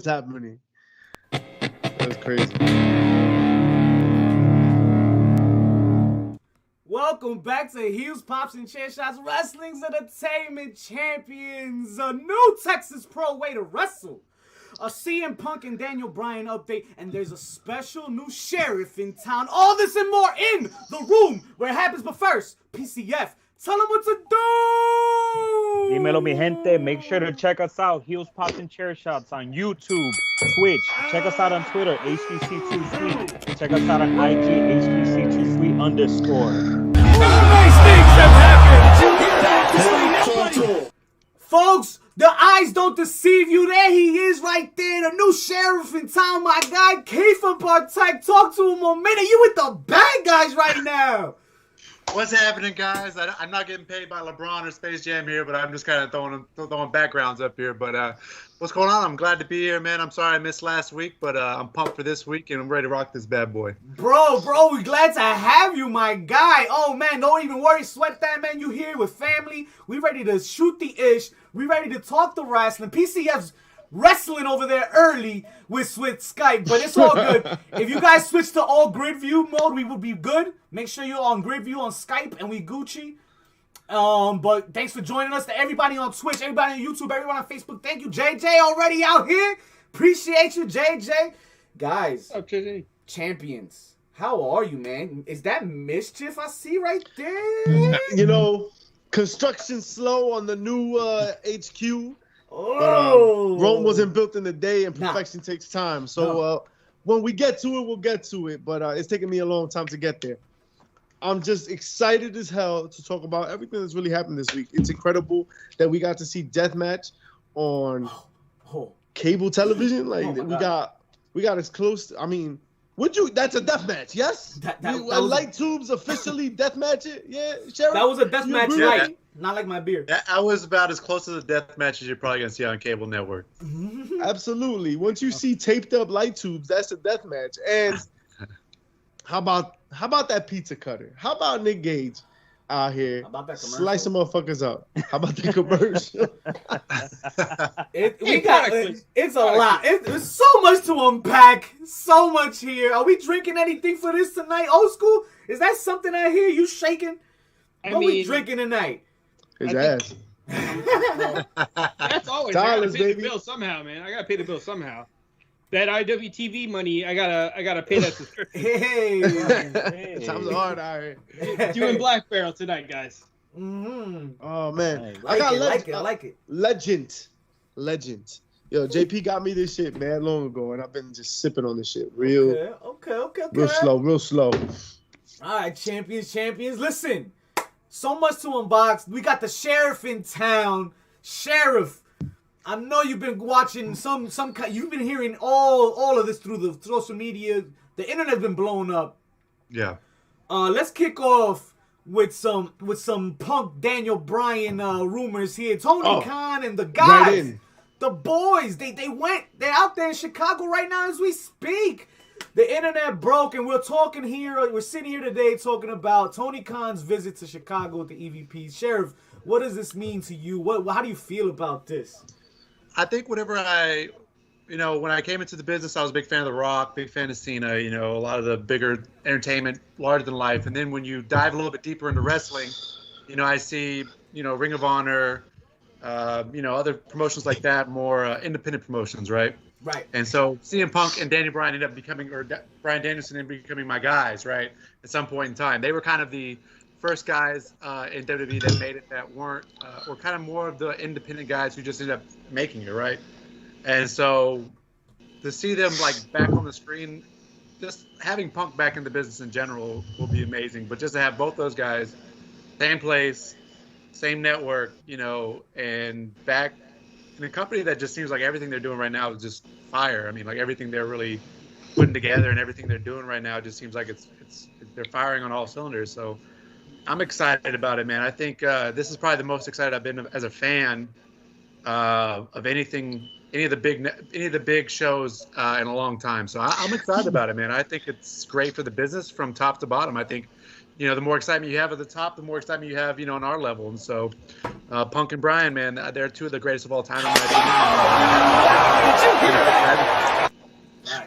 happening. That was crazy. Welcome back to Heels, Pops, and Chair Shots Wrestling's Entertainment Champions. A new Texas Pro way to wrestle. A CM Punk and Daniel Bryan update, and there's a special new sheriff in town. All this and more in the room where it happens. But first, PCF, tell them what to do. Dímelo, mi gente. Make sure to check us out. Heels, Pops, and Chair Shots on YouTube, Twitch. Check us out on Twitter, HBC2Sweet. Check us out on IG, HBC2Sweet_. Nice things have happened. Folks, the eyes don't deceive you. There he is right there, the new sheriff in town, my guy, Kiefer Bartek. Talk to him a minute. You with the bad guys right now. What's happening, guys? I'm not getting paid by LeBron or Space Jam here, but I'm just kind of throwing backgrounds up here. But what's going on? I'm glad to be here, man. I'm sorry I missed last week, but I'm pumped for this week, and I'm ready to rock this bad boy. Bro, we're glad to have you, my guy. Oh, man, don't even worry. Sweat that, man. You here with family. We ready to shoot the ish. We ready to talk the wrestling. PCF's wrestling over there early with Skype, but it's all good. If you guys switch to all grid view mode, we would be good. Make sure you're on grid view on Skype, and we Gucci. But thanks for joining us. To everybody on Twitch, everybody on YouTube, everyone on Facebook. Thank you, JJ, already out here. Appreciate you, JJ. Guys, champions, how are you, man? Is that mischief I see right there? You know, construction slow on the new HQ. Oh, but, Rome wasn't built in a day, and perfection takes time. So when we get to it, we'll get to it. But it's taken me a long time to get there. I'm just excited as hell to talk about everything that's really happened this week. It's incredible that we got to see Deathmatch on cable television. Like we got as close to, I mean, that's a deathmatch, yes? Light Tubes officially deathmatch it? Yeah, Sheriff? That was a deathmatch light. Not like my beer. I was about as close to the death match as you're probably going to see on cable network. Absolutely. Once you see taped up light tubes, that's a death match. And how about that pizza cutter? How about Nick Gage out here slice some motherfuckers up? How about that commercial? It's a lot. There's so much to unpack. So much here. Are we drinking anything for this tonight? Old school? Is that something I hear you shaking? What we drinking tonight? His ass. That's always. I gotta pay the bill somehow, man. I gotta pay the bill somehow. That IWTV money, I gotta pay that subscription. Hey. Times are hard out here. Doing Black Barrel tonight, guys. Mm-hmm. Oh man, I like it. Legend. Yo, JP got me this shit man long ago, and I've been just sipping on this shit real. Okay. Real slow. All right, champions. Listen. So much to unbox. We got the sheriff in town. Sheriff, I know you've been watching some you've been hearing all of this through the social media. The internet's been blown up. Yeah. Let's kick off with some Punk Daniel Bryan rumors here. Tony Khan and the guys, the boys, they're out there in Chicago right now as we speak. The internet broke, and we're sitting here today talking about Tony Khan's visit to Chicago with the EVP. Sheriff, what does this mean to you? How do you feel about this? I think when I came into the business, I was a big fan of The Rock, big fan of Cena, a lot of the bigger entertainment, larger than life. And then when you dive a little bit deeper into wrestling, I see, Ring of Honor, other promotions like that, more independent promotions, right? Right. And so CM Punk and Daniel Bryan ended up Bryan Danielson ended up becoming my guys, right? At some point in time. They were kind of the first guys in WWE that made it that were kind of more of the independent guys who just ended up making it, right? And so to see them back on the screen, just having Punk back in the business in general will be amazing. But just to have both those guys, same place, same network, and back in a company that just seems like everything they're doing right now is just fire. I mean, everything they're really putting together and everything they're doing right now just seems like they're firing on all cylinders. So I'm excited about it, man. I think this is probably the most excited I've been as a fan of any of the big shows in a long time. So I'm excited about it, man. I think it's great for the business from top to bottom. I think the more excitement you have at the top, the more excitement you have, on our level. And so, Punk and Bryan, man, they're two of the greatest of all time in my opinion.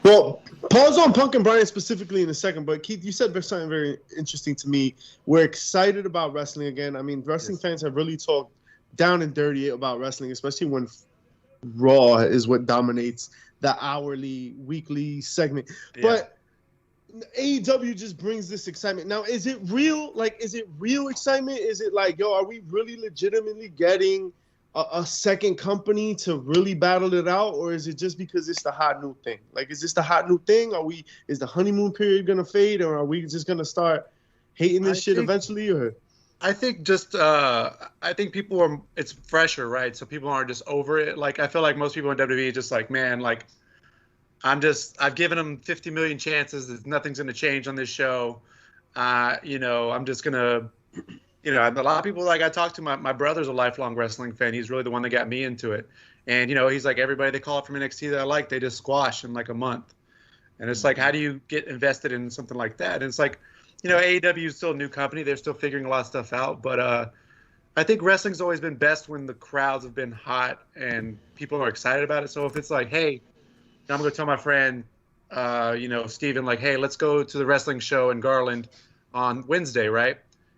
Well, pause on Punk and Bryan specifically in a second, but Keith, you said something very interesting to me. We're excited about wrestling again. I mean, wrestling fans have really talked down and dirty about wrestling, especially when Raw is what dominates the hourly, weekly segment. Yeah. But AEW just brings this excitement. Now, is it real? Like, is it real excitement? Is it like, yo, are we really legitimately getting a second company to really battle it out, or is it just because it's the hot new thing? Like, is this the hot new thing? Is the honeymoon period gonna fade, or are we just gonna start hating this shit eventually? Or I think it's fresher, right? So people aren't just over it. Like, I feel like most people in WWE just like, man, like, I've given them 50 million chances. Nothing's gonna change on this show. I'm just gonna. A lot of people, like I talked to, my brother's a lifelong wrestling fan. He's really the one that got me into it. And, he's like, everybody they call up from NXT that I like, they just squash in like a month. And it's like, how do you get invested in something like that? And it's like, AEW is still a new company. They're still figuring a lot of stuff out. But I think wrestling's always been best when the crowds have been hot and people are excited about it. So if it's like, hey, I'm going to tell my friend, Steven, like, hey, let's go to the wrestling show in Garland on Wednesday, right?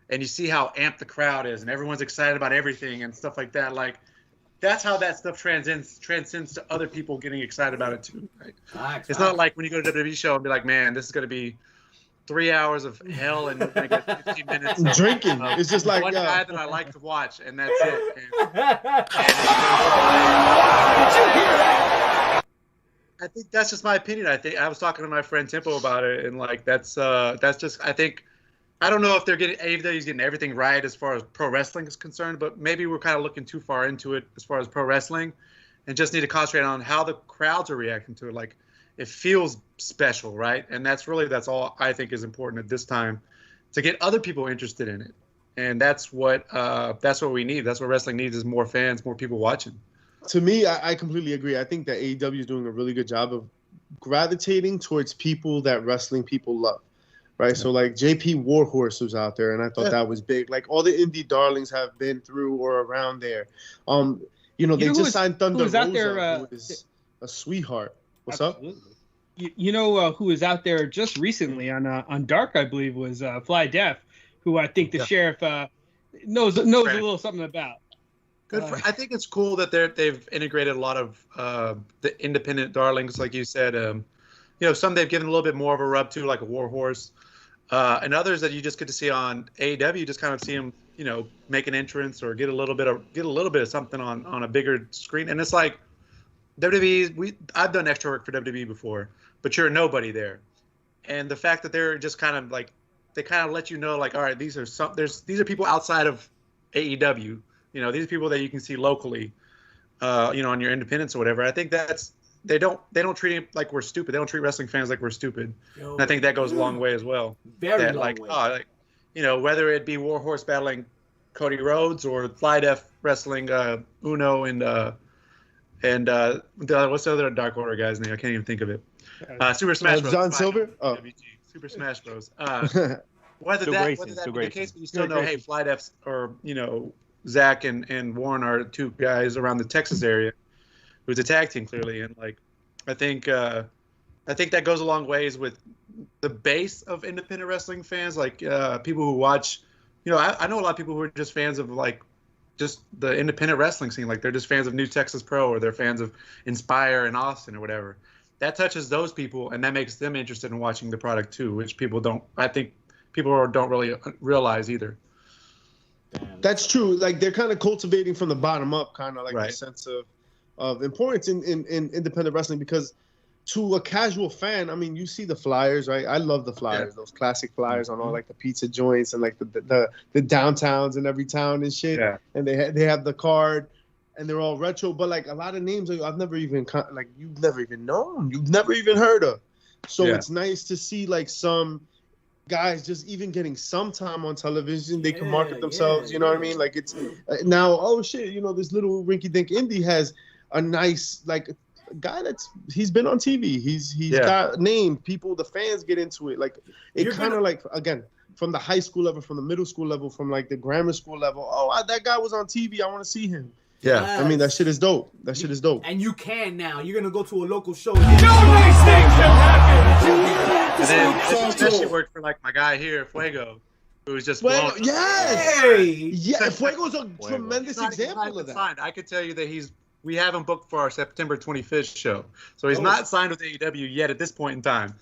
And you see how amped the crowd is, and everyone's excited about everything and stuff like that. Like, that's how that stuff transcends to other people getting excited about it too. Right? It's not like when you go to a WWE show and be like, man, this is going to be 3 hours of hell and I get 15 minutes of drinking. It's just like one guy that I like to watch, and that's it. I think that's just my opinion. I was talking to my friend Tempo about it, and like that's just, I don't know if AEW's getting everything right as far as pro wrestling is concerned, but maybe we're kind of looking too far into it as far as pro wrestling, and just need to concentrate on how the crowds are reacting to it. Like, it feels special, right? And that's all I think is important at this time, to get other people interested in it. And that's what we need. That's what wrestling needs, is more fans, more people watching. To me, I completely agree. I think that AEW is doing a really good job of gravitating towards people that wrestling people love. Right, so like JP Warhorse was out there, and I thought that was big. Like, all the indie darlings have been through or around there. They just signed Thunder Rosa, who is a sweetheart. What's absolutely. Up? Who was out there just recently on Dark, I believe, was Fly Def, who I think the sheriff knows a little something about. Good. I think it's cool that they've integrated a lot of the independent darlings, like you said. Some they've given a little bit more of a rub to, like a Warhorse. And others that you just get to see on AEW, you just kind of see them, make an entrance or get a little bit of something on a bigger screen. And it's like, WWE, I've done extra work for WWE before, but you're a nobody there. And the fact that they're just kind of like, they kind of let you know, like, all right, these are people outside of AEW. These are people that you can see locally, on your independents or whatever. I think they don't treat it like we're stupid. They don't treat wrestling fans like we're stupid. And I think that goes a long way as well. Very long way. Whether it be Warhorse battling Cody Rhodes or Fly Def wrestling Uno and what's the other Dark Order guy's name? I can't even think of it. Super Smash Bros. John Silver? Oh. Super Smash Bros. Whether that be the case, but you still know, hey, Fly Def's or Zach and Warren are two guys around the Texas area. It was a tag team, clearly, and like, I think that goes a long ways with the base of independent wrestling fans, like people who watch. I know a lot of people who are just fans of like just the independent wrestling scene, like they're just fans of New Texas Pro or they're fans of Inspire in Austin or whatever. That touches those people, and that makes them interested in watching the product too, which people don't. I think people don't really realize either. That's true. Like, they're kind of cultivating from the bottom up, kind of like a sense of importance in independent wrestling, because to a casual fan, I mean, you see the flyers, right? I love the flyers, those classic flyers on all like the pizza joints and like the downtowns in every town and shit. Yeah. And they have the card, and they're all retro, but like a lot of names I've never even you've never even known, you've never even heard of. So it's nice to see like some guys just even getting some time on television. They can market themselves, you know what I mean? Like, it's now, oh shit, this little rinky-dink indie has a nice like guy he's been on TV. He's got name. People, the fans get into it. Like, it kind of like, again, from the high school level, from the middle school level, from like the grammar school level. Oh, that guy was on TV. I want to see him. Yeah. Yes. I mean, that shit is dope. That shit is dope. And you can now. You're gonna go to a local show. And then that shit worked for like my guy here, Fuego, who was just Fuego, blown. yes. Hey. Yeah, Fuego's a tremendous He's not example of that. signed. I could tell you that we have him booked for our September 25th show. So he's not signed with AEW yet at this point in time.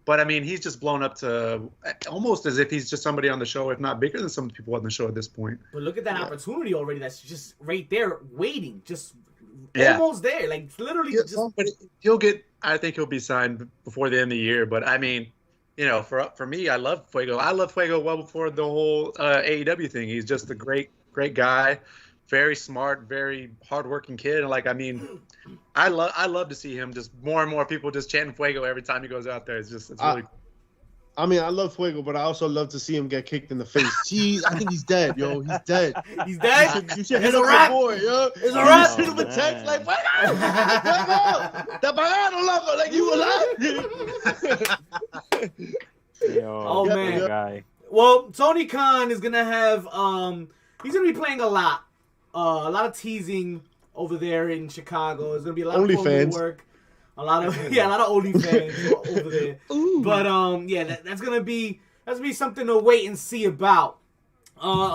But I mean, he's just blown up to almost as if he's just somebody on the show, if not bigger than some people on the show at this point. But look at that opportunity already. That's just right there, waiting, just Yeah. almost there. Like literally, Yeah, just. but I think he'll be signed before the end of the year. But I mean, you know, for me, I love Fuego. I love Fuego well before the whole AEW thing. He's just a great guy, very smart, very hardworking kid. And like, I mean, I love to see him just more and more people just chanting Fuego every time he goes out there. It's really cool. I mean, I love Fuego, but I also love to see him get kicked in the face. Jeez, I think he's dead, yo. He's dead. He's dead. You should hit It's a up wrap. your boy, yo. It's a wrap. Send him a text like, Fuego, te pagaron, loco, like you alive. Yo, Oh, man. Guy. Well, Tony Khan is gonna have he's gonna be playing a lot of teasing over there in Chicago. There's gonna be a lot of OnlyFans. work, a lot of OnlyFans over there. Ooh. But that's gonna be something to wait and see about.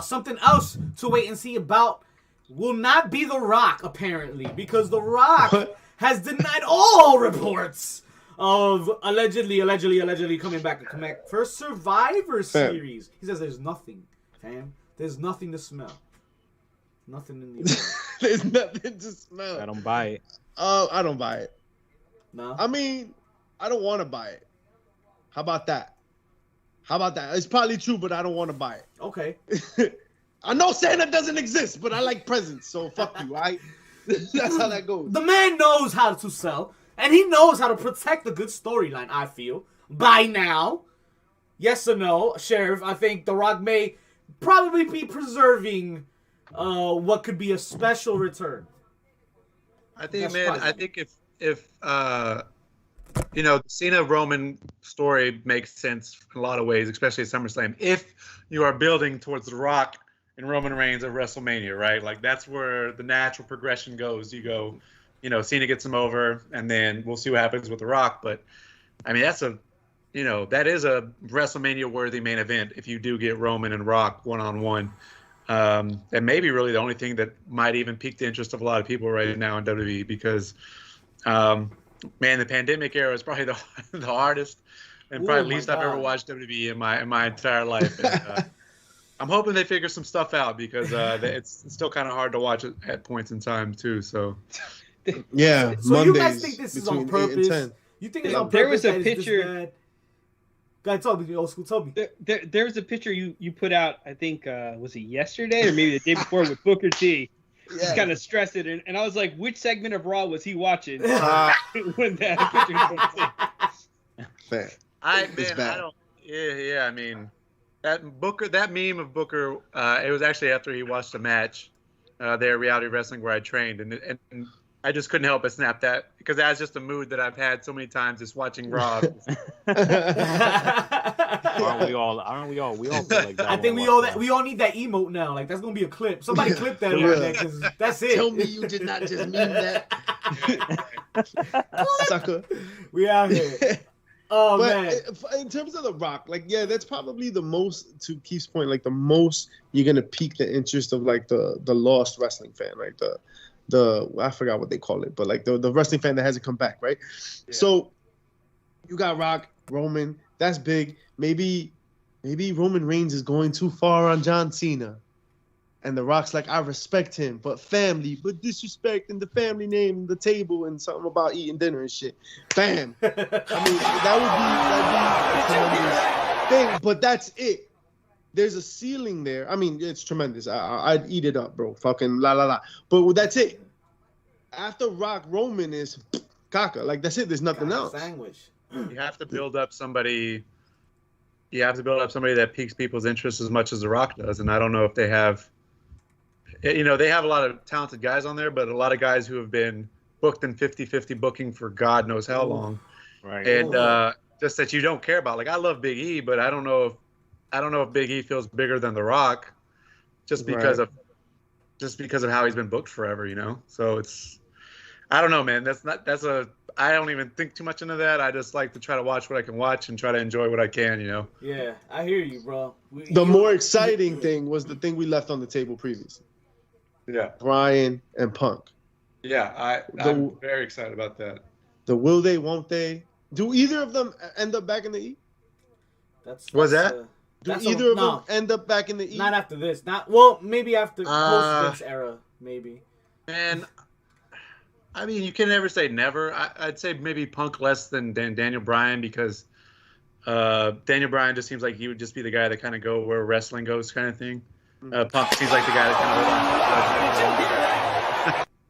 Something else to wait and see about will not be The Rock apparently, because The Rock has denied all reports of allegedly coming back for Survivor Series. He says there's nothing, fam. There's nothing to smell. Nothing in the There's nothing to smell. I don't buy it. I don't buy it. No. I mean, I don't want to buy it. How about that? It's probably true, but I don't want to buy it. Okay. I know Santa doesn't exist, but I like presents, so fuck you, right? That's how that goes. The man knows how to sell, and he knows how to protect the good storyline, I feel, by now. Yes or no, Sheriff? I think The Rock may probably be preserving what could be a special return. I think, That's man. possible. I think if you know, the Cena Roman story makes sense in a lot of ways, especially at SummerSlam. If you are building towards The Rock and Roman Reigns at WrestleMania, right? Like that's where the natural progression goes. You go, you know, Cena gets him over, and then we'll see what happens with The Rock. But I mean, that is a WrestleMania worthy main event if you do get Roman and Rock one-on-one. And maybe really the only thing that might even pique the interest of a lot of people right now in WWE, because man, the pandemic era is probably the hardest and probably least I've ever watched WWE in my entire life. And, I'm hoping they figure some stuff out, because it's still kind of hard to watch at points in time too. So Yeah. So Mondays you guys think this is on between 8 and purpose? 10. You think it's on purpose? There was a that it's this picture- bad? Go ahead, talk to me, old school. Tell me. There was a picture you put out, I think, was it yesterday or maybe the day before, with Booker T. Just kind of stressed it, and I was like, which segment of Raw was he watching when that picture was Fair. I bad. don't. Yeah. I mean, that meme of Booker. It was actually after he watched a match there at Reality Wrestling where I trained, and I just couldn't help but snap that, because that's just a mood that I've had so many times just watching Raw. Aren't we all? We all feel like that. I think we all need that emote now. Like that's gonna be a clip. Somebody clip that Yeah. on there, because that's it. Tell me you did not just mean that. Sucker. We out here. Oh But man. in terms of The Rock, like, yeah, that's probably the most, to Keith's point, like the most you're gonna pique the interest of like the lost wrestling fan, like the I forgot what they call it, but like the wrestling fan that hasn't come back, right? Yeah. So you got Rock, Roman, that's big. Maybe Roman Reigns is going too far on John Cena, and The Rock's like, I respect him, but family, but disrespect and the family name, the table, and something about eating dinner and shit. Bam. I mean, that'd be a tremendous thing, but that's it. There's a ceiling there. I mean, it's tremendous. I'd eat it up, bro. Fucking la la la. But that's it. After Rock, Roman is caca. Like that's it. There's nothing else. Sandwich. You have to build up somebody. You have to build up somebody that piques people's interest as much as The Rock does, and I don't know if they have. You know, they have a lot of talented guys on there, but a lot of guys who have been booked in 50-50 booking for God knows how long. Right. And just that you don't care about. Like I love Big E, but I don't know if I don't know if Big E feels bigger than The Rock, just because of how he's been booked forever, you know. So it's, I don't know, man. I don't even think too much into that. I just like to try to watch what I can watch and try to enjoy what I can, you know. Yeah, I hear you, bro. The more exciting thing was the thing we left on the table previously. Yeah. Bryan and Punk. Yeah, I'm very excited about that. The will they, won't they? Do either of them end up back in the E? Do either of them end up back in the E? Not after this. Well, maybe after post-Vince era, maybe. Man, I mean, you can never say never. I'd say maybe Punk less than Daniel Bryan, because Daniel Bryan just seems like he would just be the guy that kind of go where wrestling goes, kind of thing. Punk seems like the guy that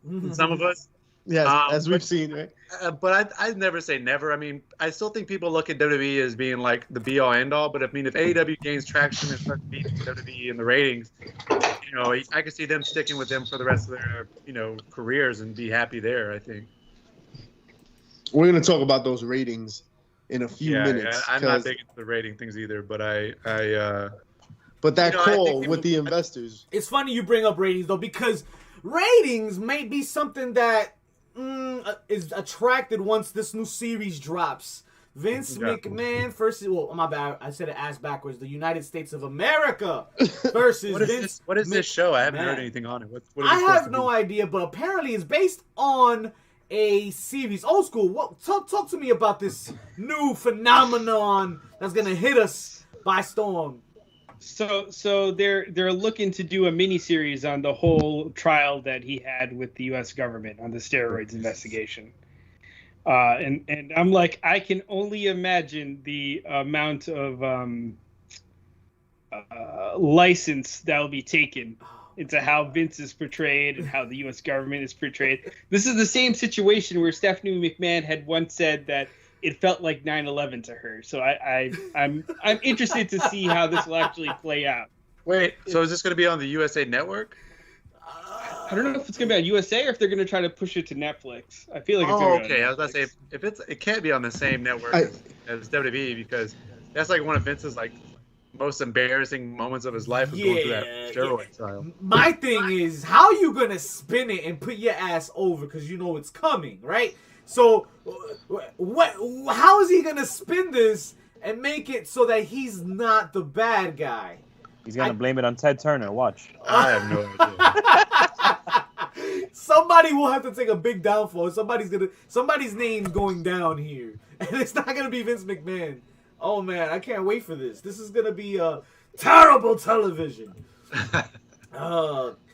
kind of some of us. Yes, as we've seen, right? But I'd never say never. I mean, I still think people look at WWE as being like the be-all, end-all. But I mean, if AEW gains traction and starts beating WWE in the ratings, you know, I could see them sticking with them for the rest of their, you know, careers and be happy there, I think. We're going to talk about those ratings in a few minutes. Yeah, I'm not big into the rating things either, but But that call with the investors. It's funny you bring up ratings, though, because ratings may be something that is attracted once this new series drops. Vince McMahon versus, well, my bad, I said it ass backwards. The United States of America versus Vince. What is this show? I haven't heard anything on it. What I have no idea, but apparently it's based on a series. Old school. Talk to me about this new phenomenon that's gonna hit us by storm. So they're looking to do a miniseries on the whole trial that he had with the U.S. government on the steroids investigation. And I'm like, I can only imagine the amount of license that will be taken into how Vince is portrayed and how the U.S. government is portrayed. This is the same situation where Stephanie McMahon had once said that it felt like 9/11 to her. So I'm interested to see how this will actually play out. Wait, so is this going to be on the USA Network? I don't know if it's going to be on USA or if they're going to try to push it to Netflix. I feel like it's going to be on Netflix. I was about to say, if it can't be on the same network as WWE, because that's like one of Vince's like most embarrassing moments of his life, was going through that steroid trial. My thing is, how you going to spin it and put your ass over because you know it's coming, right? So, how is he going to spin this and make it so that he's not the bad guy? He's going to blame it on Ted Turner. Watch. I have no idea. Somebody will have to take a big downfall. Somebody's name's going down here. And it's not going to be Vince McMahon. Oh, man, I can't wait for this. This is going to be terrible television.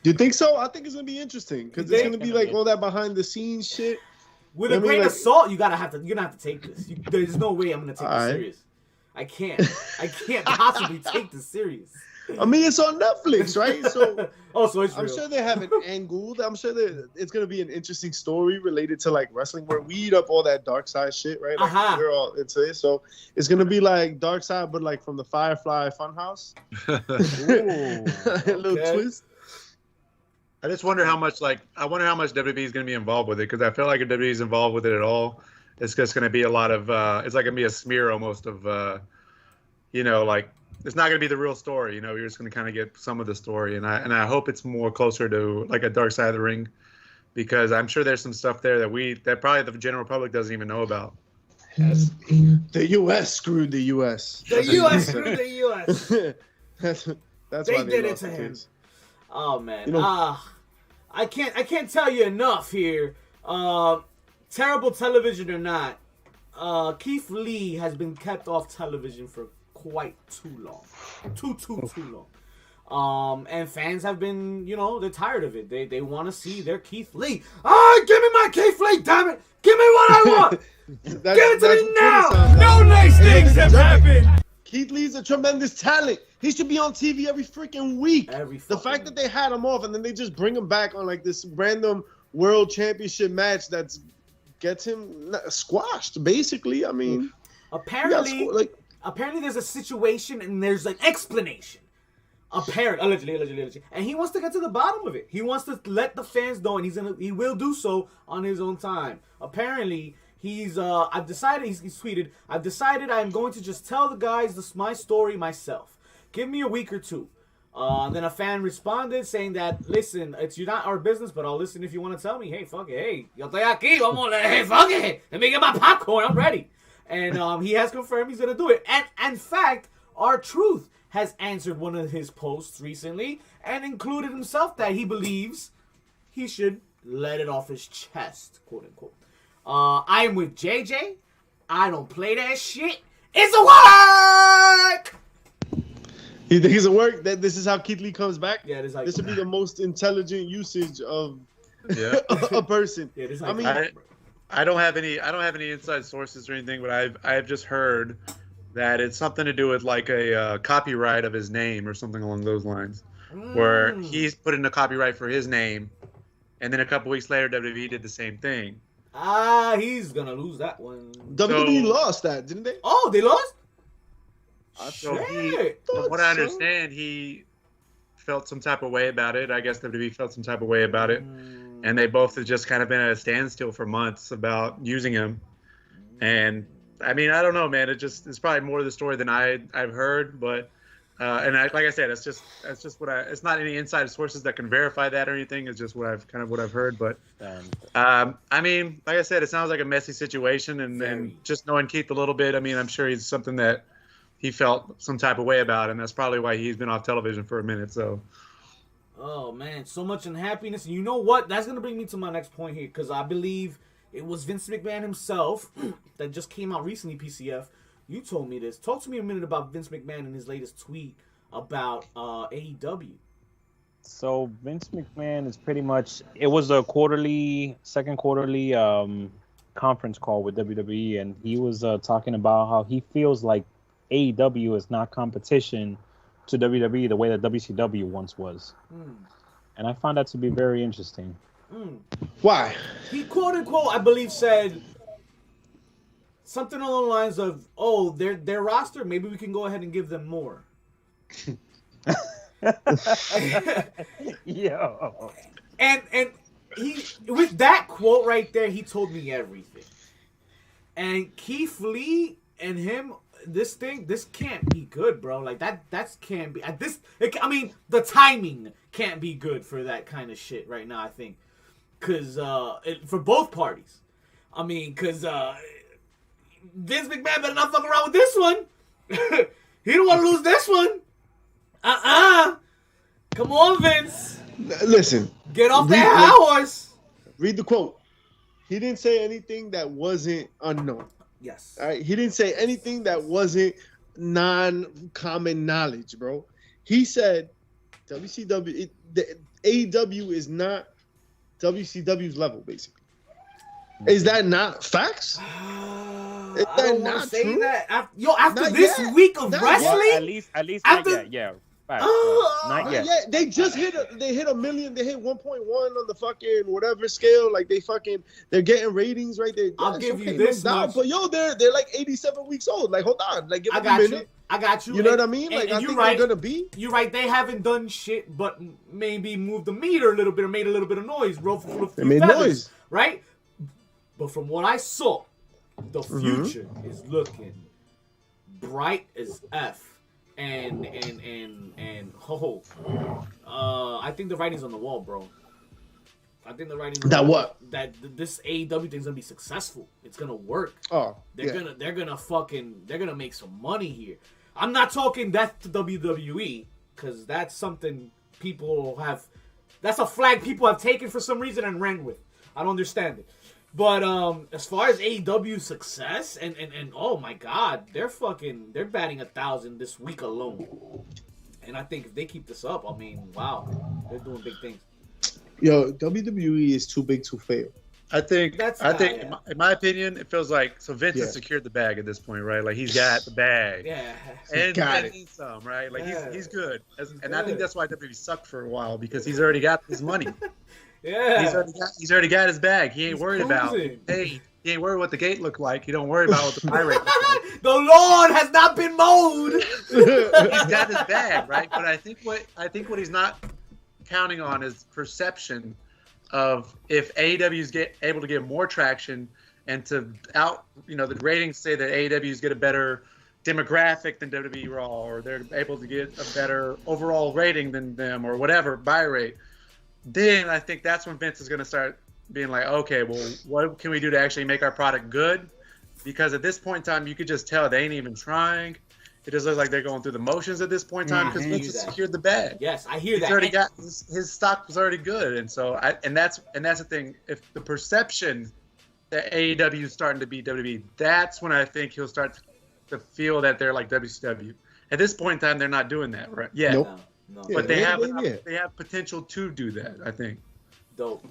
You think so? I think it's going to be interesting because it's going to be like all that behind the scenes shit. With a grain of salt, you're gonna have to take this. There's no way I'm gonna take this serious. I can't possibly take this serious. I mean, it's on Netflix, right? So, so it's real. I'm sure they have it angled. I'm sure that it's gonna be an interesting story related to like wrestling, where we eat up all that dark side shit, right? Like, we're all into it, so it's gonna be like dark side, but like from the Firefly Funhouse. A little twist. I just wonder how much WWE is going to be involved with it, because I feel like if WWE is involved with it at all, it's just going to be a lot of it's like going to be a smear almost of you know, like it's not going to be the real story. You know, you're just going to kind of get some of the story, and I hope it's more closer to like a Dark Side of the Ring, because I'm sure there's some stuff there that probably the general public doesn't even know about. Yes. The U.S. screwed the U.S. The U.S. screwed the U.S. That's they why did it to him. Oh man, you know, I can't tell you enough here. Terrible television or not, Keith Lee has been kept off television for quite too long, too long. And fans have been, you know, they're tired of it. They want to see their Keith Lee. Give me my Keith Lee, damn it! Give me what I want. Give it to me now. No nice things have happened. Keith Lee's a tremendous talent. He should be on TV every freaking week. The fact that they had him off and then they just bring him back on like this random world championship match that gets him squashed, basically. I mean, apparently there's a situation and there's an explanation. Allegedly, and he wants to get to the bottom of it. He wants to let the fans know, and he will do so on his own time. Apparently. He's tweeted, I've decided I'm going to just tell the guys my story myself. Give me a week or two. And then a fan responded saying that, listen, it's not our business, but I'll listen if you want to tell me. Hey, fuck it. Hey, yo estoy aquí. Hey, fuck it. Let me get my popcorn. I'm ready. And he has confirmed he's going to do it. And in fact, R-Truth has answered one of his posts recently and included himself that he believes he should let it off his chest, quote unquote. I am with JJ. I don't play that shit. It's a work! You think it's a work? That this is how Keith Lee comes back? Yeah, this would be the most intelligent usage of a person. Yeah, this I mean, I don't have any inside sources or anything, but I've just heard that it's something to do with like a copyright of his name or something along those lines, where he's put in a copyright for his name, and then a couple weeks later WWE did the same thing. He's gonna lose that one. WWE lost that, didn't they? Oh, they lost? So from what I understand, he felt some type of way about it. I guess WWE felt some type of way about it. And they both have just kind of been at a standstill for months about using him. And I mean, I don't know, man. It's probably more of the story than I've heard. But like I said, it's just it's not any inside sources that can verify that or anything. It's just what I've heard. But I mean, like I said, it sounds like a messy situation. And just knowing Keith a little bit, I mean, I'm sure he's something that he felt some type of way about, and that's probably why he's been off television for a minute. So, oh man, so much unhappiness. And you know what? That's gonna bring me to my next point here, because I believe it was Vince McMahon himself that just came out recently. PCF, you told me this. Talk to me a minute about Vince McMahon and his latest tweet about AEW. So Vince McMahon is pretty much. It was a second quarterly conference call with WWE, and he was talking about how he feels like AEW is not competition to WWE the way that WCW once was. And I found that to be very interesting. Why? He quote unquote, I believe, said something along the lines of, "Oh, their roster, maybe we can go ahead and give them more." Yo. And he, with that quote right there, he told me everything. And Keith Lee and him, this can't be good, bro. Like that can't be. I mean, the timing can't be good for that kind of shit right now, I think. Because for both parties. I mean, because Vince McMahon better not fuck around with this one. He don't want to lose this one. Come on, Vince. Listen. Get off that high horse. Read the quote. He didn't say anything that wasn't unknown. Yes. All right. He didn't say anything that wasn't non-common knowledge, bro. He said WCW, AEW is not WCW's level, basically. Is that not facts? Is I that don't not say true? that. After Not this yet. week of Not wrestling, At least After- not yet. Yeah. Facts, not yet. Yeah, they just hit a million. They hit 1.1 on the fucking whatever scale. Like they're getting ratings right there. I'll give you this much. But yo, they're like 87 weeks old. Like hold on, like give I them got a you. minute. I got you. You know what I mean? Like and I you're think right. they're gonna be. You're right. They haven't done shit, but maybe moved the meter a little bit or made a little bit of noise. They made noise, right? But from what I saw, the future is looking bright as F. And I think the writing's on the wall, bro. I think the writing's on That the wall. what? That this AEW thing's gonna be successful. It's gonna work. Oh, They're gonna make some money here. I'm not talking death to WWE, because that's something that's a flag people have taken for some reason and ran with. I don't understand it. But as far as AEW success and oh my god, they're batting 1,000 this week alone. And I think if they keep this up, I mean, wow, they're doing big things. Yo, WWE is too big to fail. I think in my opinion, it feels like Vince has secured the bag at this point, right? Like he's got the bag. Yeah. And got it. he's some, right? Like he's good. And good. I think that's why WWE sucked for a while, because he's already got his money. Yeah. He's already got his bag. He ain't worried about he ain't worried what the gate looked like. He don't worry about what the pirate looked like. The lawn has not been mowed. He's got his bag, right? But I think what he's not counting on is perception of if AEW is able to get more traction and to the ratings say that AEW's get a better demographic than WWE Raw, or they're able to get a better overall rating than them, or whatever, buy rate, then I think that's when Vince is going to start being like, okay, well, what can we do to actually make our product good? Because at this point in time, you could just tell they ain't even trying. It just looks like they're going through the motions at this point in time because Vince has secured the bag. Yes, I hear that. He's already got his stock was already good, and so that's the thing. If the perception that AEW is starting to be WWE, that's when I think he'll start to feel that they're like WCW. At this point in time, they're not doing that, right? Yeah. Nope. No. But they have potential to do that, I think. Dope.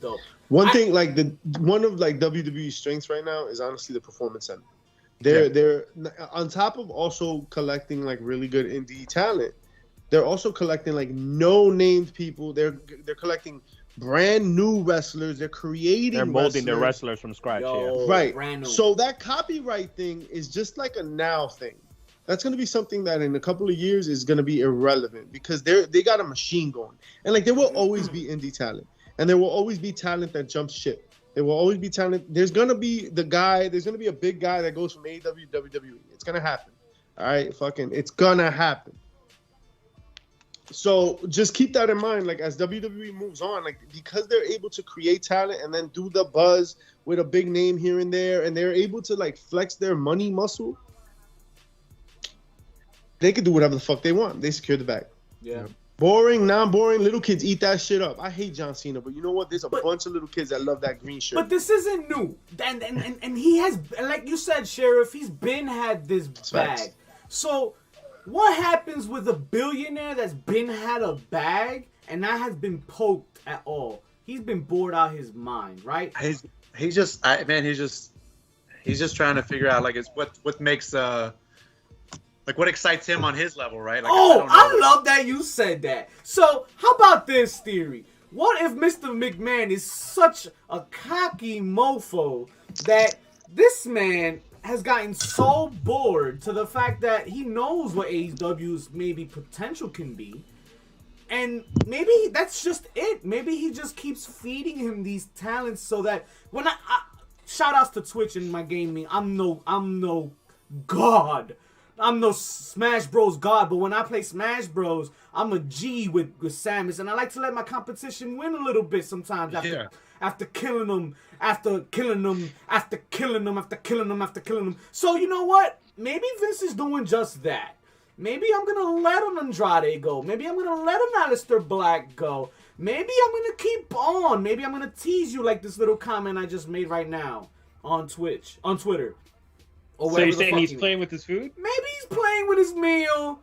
One thing, like one of WWE's strengths right now is honestly the Performance Center. They're on top of also collecting like really good indie talent. They're also collecting like no-named people. They're collecting brand new wrestlers. They're creating. They're molding their wrestlers from scratch. Right. So that copyright thing is just like a now thing. That's going to be something that in a couple of years is going to be irrelevant because they got a machine going. And like there will always be indie talent. And there will always be talent that jumps ship. There will always be talent. There's going to be there's going to be a big guy that goes from AEW to WWE. It's going to happen. All right? It's going to happen. So just keep that in mind. Like as WWE moves on, like because they're able to create talent and then do the buzz with a big name here and there, and they're able to like flex their money muscle, they could do whatever the fuck they want. They secure the bag. Yeah. Boring, non-boring, little kids eat that shit up. I hate John Cena, but you know what? There's a bunch of little kids that love that green shirt. But this isn't new. And he has, like you said, Sheriff, he's had this bag. So what happens with a billionaire that's had a bag and that has been poked at all? He's been bored out his mind, right? He's just trying to figure out like it's what makes like what excites him on his level, right? Like, I love that you said that. So how about this theory? What if Mr. McMahon is such a cocky mofo that this man has gotten so bored to the fact that he knows what AEW's maybe potential can be, and maybe that's just it. Maybe he just keeps feeding him these talents so that when I shout outs to Twitch in my gaming, I'm no god. I'm no Smash Bros god, but when I play Smash Bros, I'm a G with Samus, and I like to let my competition win a little bit sometimes after killing them. So you know what? Maybe Vince is doing just that. Maybe I'm gonna let an Andrade go. Maybe I'm gonna let an Aleister Black go. Maybe I'm gonna keep on. Maybe I'm gonna tease you like this little comment I just made right now on Twitter. So you're saying he's playing with his food? Maybe he's playing with his meal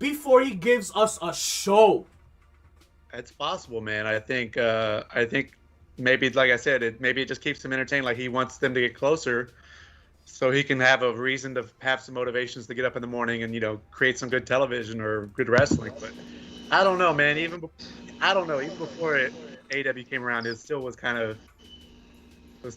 before he gives us a show. It's possible, man. I think maybe, like I said, maybe it just keeps him entertained. Like he wants them to get closer, so he can have a reason to have some motivations to get up in the morning and create some good television or good wrestling. But I don't know, man. Even before AEW came around, it still was kind of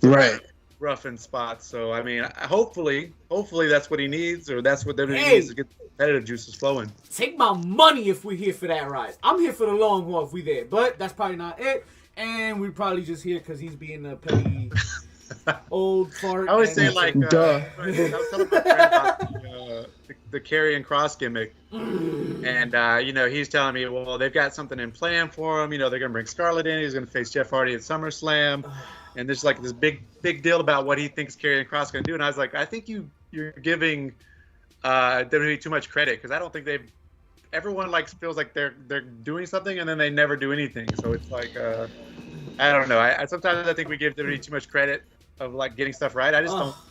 right. Rough in spots. So I mean, hopefully that's what he needs, or that's what WWE needs to get the competitive juices flowing. Take my money if we're here for that rise. I'm here for the long haul if we there, but that's probably not it. And we're probably just here because he's being a petty old fart. I always say like, I was telling my friend about the Karrion Kross gimmick, and he's telling me, well, they've got something in plan for him. They're gonna bring Scarlett in. He's gonna face Jeff Hardy at SummerSlam. And there's like this big deal about what he thinks Karrion Kross is going to do. And I was like, I think you're giving WWE too much credit, because I don't think everyone feels like they're doing something and then they never do anything. So it's like, I don't know. Sometimes I think we give WWE too much credit of like getting stuff right. I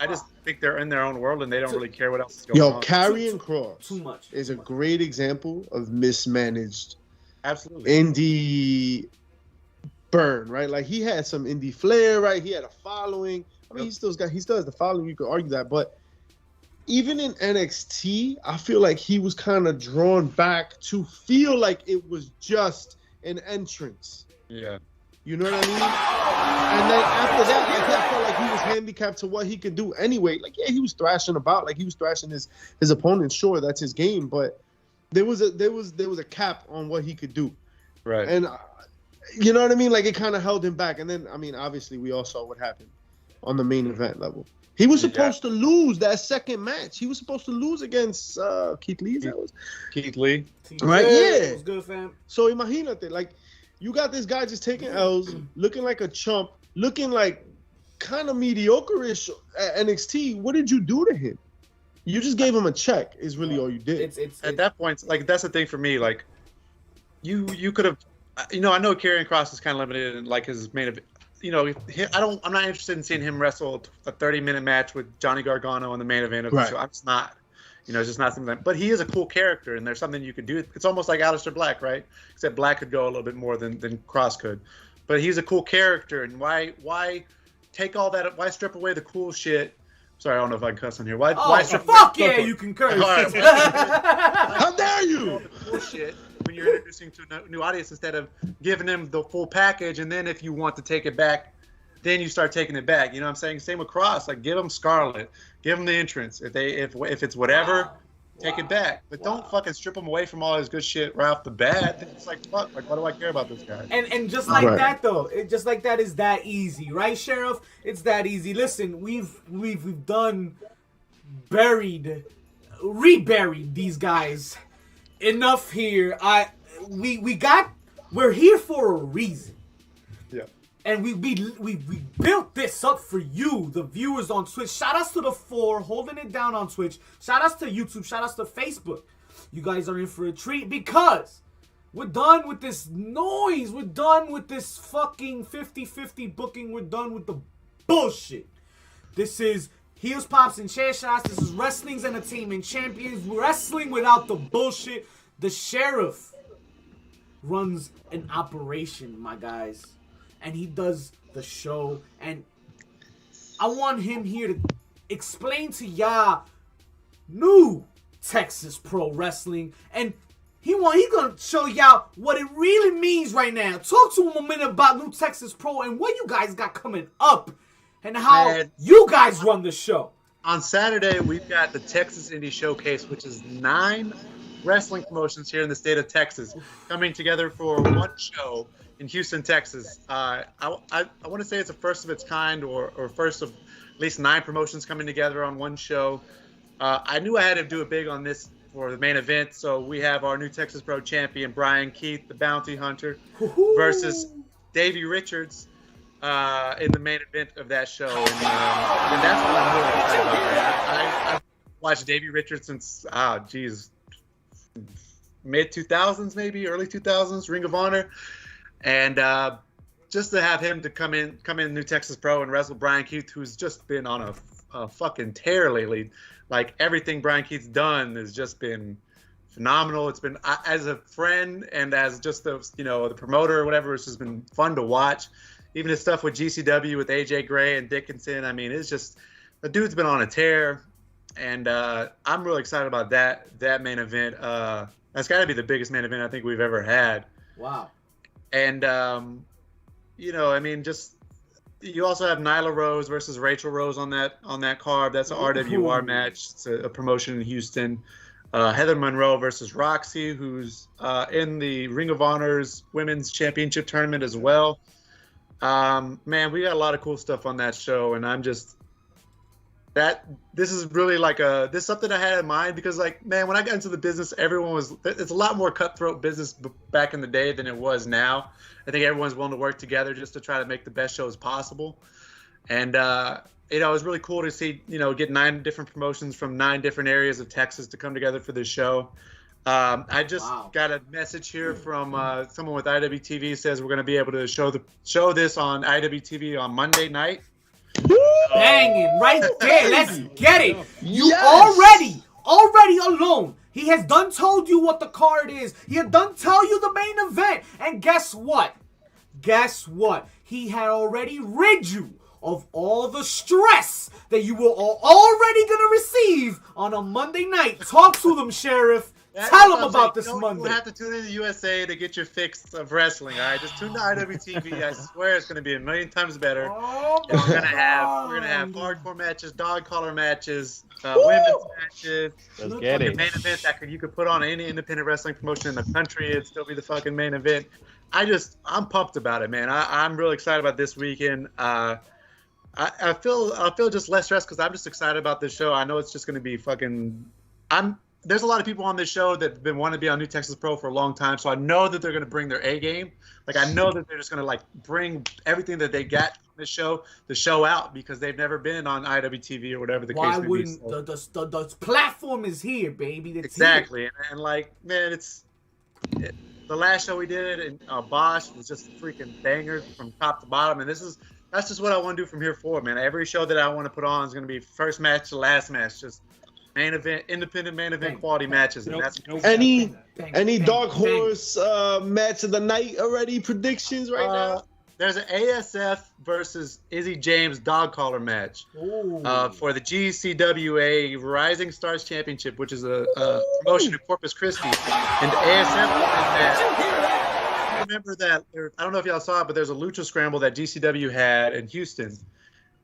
just think they're in their own world and they don't really care what else is going on. Karrion Kross too much is a great example of mismanaged indie burn, right? Like he had some indie flair, right? He had a following. I mean, he still has the following. You could argue that, but even in NXT, I feel like he was kind of drawn back to feel like it was just an entrance. Yeah, you know what I mean? And then after that, I felt like he was handicapped to what he could do anyway. Like, yeah, he was thrashing about, like he was thrashing his opponent. Sure, that's his game, but there was a cap on what he could do, right? And you know what I mean? Like it kind of held him back. And then, I mean, obviously we all saw what happened on the main event level. He was supposed to lose that second match. He was supposed to lose against Keith Lee. Keith Lee. Right? Yeah. It was good, fam. So imagínate, like, you got this guy just taking L's, looking like a chump, looking like kind of mediocre-ish at NXT. What did you do to him? You just gave him a check. Is really all you did. At that point, like, that's the thing for me. Like, you could have, I know Karrion Kross is kind of limited in like his main event. I'm not interested in seeing him wrestle a 30-minute match with Johnny Gargano in the main event of the show. I'm just not. It's just not something. But he is a cool character, and there's something you could do. It's almost like Aleister Black, right? Except Black could go a little bit more than Kross could. But he's a cool character, and why take all that? Why strip away the cool shit? Sorry, I don't know if I can cuss on here. Why strip? Fuck yeah, you can curse. How dare you? The cool shit when you're introducing to a new audience instead of giving them the full package, and then if you want to take it back, then you start taking it back. You know what I'm saying? Same with Kross. Like, give them Scarlet, give them the entrance. If it's whatever, take it back. But don't fucking strip them away from all his good shit right off the bat. It's like, fuck. Like, why do I care about this guy? And just like that though, just like that is that easy, right, Sheriff? It's that easy. Listen, we've done reburied these guys enough here. We're here for a reason. Yeah. And we built this up for you, the viewers on Twitch. Shout outs to the 4 holding it down on Twitch. Shout outs to YouTube. Shout outs to Facebook. You guys are in for a treat because we're done with this noise. We're done with this fucking 50-50 booking. We're done with the bullshit. This is Heels, Pops, and Chair Shots. This is Wrestling's Entertainment Champions. Wrestling without the bullshit. The Sheriff runs an operation, my guys. And he does the show. And I want him here to explain to y'all new Texas Pro Wrestling. And he's going to show y'all what it really means right now. Talk to him a minute about new Texas Pro and what you guys got coming up. And how you guys run the show. On Saturday, we've got the Texas Indie Showcase, which is 9 wrestling promotions here in the state of Texas coming together for one show in Houston, Texas. I want to say it's a first of its kind or first of at least 9 promotions coming together on one show. I knew I had to do it big on this for the main event, so we have our new Texas Pro champion, Bryan Keith, the Bounty Hunter, versus Davey Richards in the main event of that show. And that's what I'm really excited about. I've watched Davey Richards since, mid-2000s maybe, early 2000s, Ring of Honor. And just to have him to come in New Texas Pro and wrestle Bryan Keith, who's just been on a fucking tear lately. Like, everything Bryan Keith's done has just been phenomenal. It's been, as a friend and as just the promoter or whatever, it's just been fun to watch. Even his stuff with GCW with AJ Gray and Dickinson. I mean, it's just, the dude's been on a tear. And I'm really excited about that main event. That's got to be the biggest main event I think we've ever had. Wow. And, just, you also have Nyla Rose versus Rachel Rose on that card. That's an RWR match. It's a promotion in Houston. Heather Monroe versus Roxy, who's in the Ring of Honor's Women's Championship tournament as well. Man, we got a lot of cool stuff on that show, and I'm just... this is really like this is something I had in mind because, like, man, when I got into the business, it's a lot more cutthroat business back in the day than it was now. I think everyone's willing to work together just to try to make the best shows possible. And, it was really cool to see, get 9 different promotions from 9 different areas of Texas to come together for this show. I just got a message here from someone with IWTV says we're going to be able to show this on IWTV on Monday night. Banging right there. Let's get it. You already alone. He has done told you what the card is. He had done tell you the main event. And guess what? He had already rid you of all the stress that you were already going to receive on a Monday night. Talk to them, Sheriff. Tell them about this Monday. You have to tune in to USA to get your fix of wrestling. All right, just tune to IWTV. I swear it's going to be a million times better. We're gonna have hardcore matches, dog collar matches, women's matches. Let's get it. Main event that you could put on any independent wrestling promotion in the country. It'd still be the fucking main event. I'm pumped about it, man. I'm really excited about this weekend. I feel just less stressed because I'm just excited about this show. I know it's just going to be fucking. There's a lot of people on this show that have been wanting to be on New Texas Pro for a long time, so I know that they're going to bring their A game. Like I know that they're just going to like bring everything that they got from this show, the show out, because they've never been on IWTV or whatever the case may be. Why wouldn't the platform is here, baby? It's exactly, and like man, the last show we did in Bosch was just a freaking banger from top to bottom, and that's just what I want to do from here forward, man. Every show that I want to put on is going to be first match to last match, just main event, independent main event quality matches. And that's any dark horse match of the night already predictions right now? There's an ASF versus Izzy James dog collar match for the GCWA Rising Stars Championship, which is a promotion of Corpus Christi. And the ASF match. Remember that I don't know if y'all saw it, but there's a lucha scramble that GCW had in Houston,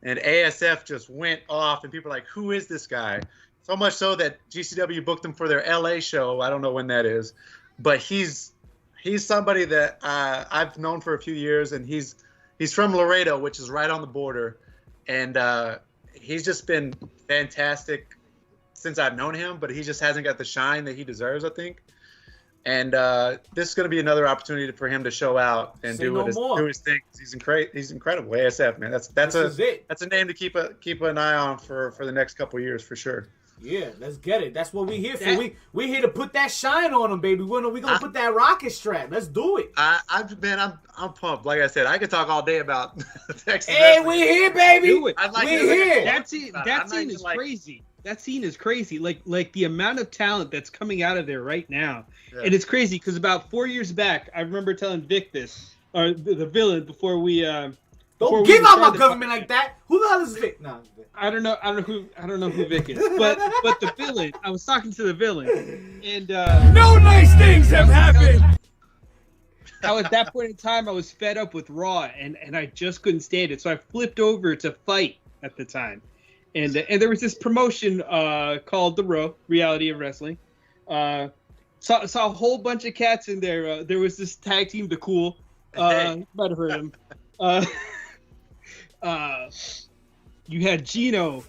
and ASF just went off, and people are like, "Who is this guy?" So much so that GCW booked him for their LA show. I don't know when that is, but he's somebody that I've known for a few years, and he's from Laredo, which is right on the border, and he's just been fantastic since I've known him, but he just hasn't got the shine that he deserves, I think. And this is going to be another opportunity for him to show out and do his thing. He's incredible. ASF, man. That's a name to keep an eye on for the next couple of years for sure. Yeah, let's get it. That's what we're here for. We're here to put that shine on him, baby. We're gonna put that rocket strap. Let's do it. I'm pumped. Like I said, I could talk all day about Texas. Hey, we're here, baby. Do it. We're here. That scene is crazy. That scene is crazy. Like the amount of talent that's coming out of there right now. Yeah. And it's crazy because about 4 years back, I remember telling Vic this, or the villain, before we don't give out my government like that. Who the hell is Vic? No, I don't know who Vic is. But the villain, I was talking to the villain, and no nice things have happened. How at that point in time I was fed up with Raw, and I just couldn't stand it. So I flipped over to Fight at the time. And there was this promotion called The Row, Reality of Wrestling. Saw a whole bunch of cats in there. There was this tag team, The Cool. Might have heard him. You had Gino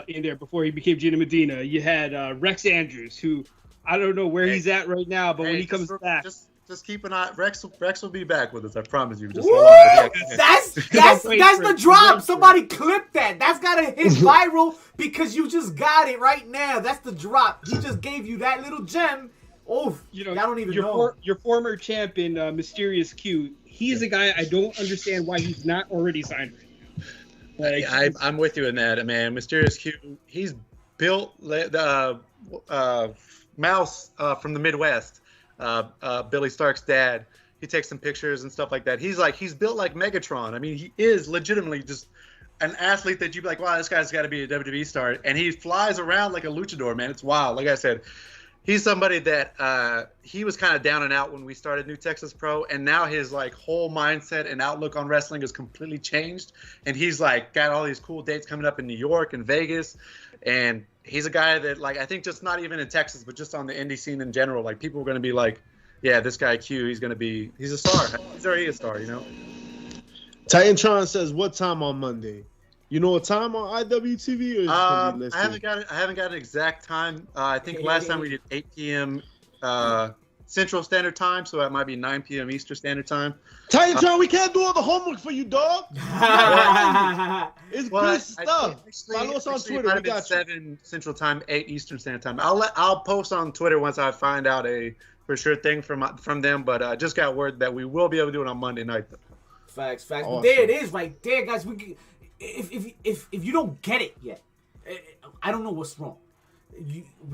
in there before he became Gino Medina. You had Rex Andrews, who I don't know where he's at right now, but when he comes back. Just keep an eye. Rex will be back with us. I promise you. Just hold on. That's the drop. Somebody clip that. That's gotta hit viral because you just got it right now. That's the drop. He just gave you that little gem. Oh, I don't even know. Your former champion, Mysterious Q. He's a guy I don't understand why he's not already signed right now. I'm with you in that, man. Mysterious Q. He's built the Mouse from the Midwest. Billy Stark's dad. He takes some pictures and stuff like that. He's built like Megatron. I mean, he is legitimately just an athlete that you'd be like, wow, this guy's got to be a WWE star. And he flies around like a luchador, man. It's wild. Like I said, he's somebody that he was kind of down and out when we started New Texas Pro, and now his like whole mindset and outlook on wrestling is completely changed. And he's like got all these cool dates coming up in New York and Vegas, and he's a guy that, like, I think just not even in Texas, but just on the indie scene in general, like, people are going to be like, yeah, this guy Q, he's a star. He's already a star, you know? Titantron says, what time on Monday? You know what time on IWTV? Or I haven't got an exact time. I think last time we did 8 p.m. Central Standard Time, so that might be 9 p.m. Eastern Standard Time. Titantron, we can't do all the homework for you, dog. It's good stuff. Follow us on Twitter. We got 7 Central Time, 8 Eastern Standard Time. I'll post on Twitter once I find out a for sure thing from them. But I just got word that we will be able to do it on Monday night. Facts. Awesome. There it is, right there, guys. If you don't get it yet, I don't know what's wrong.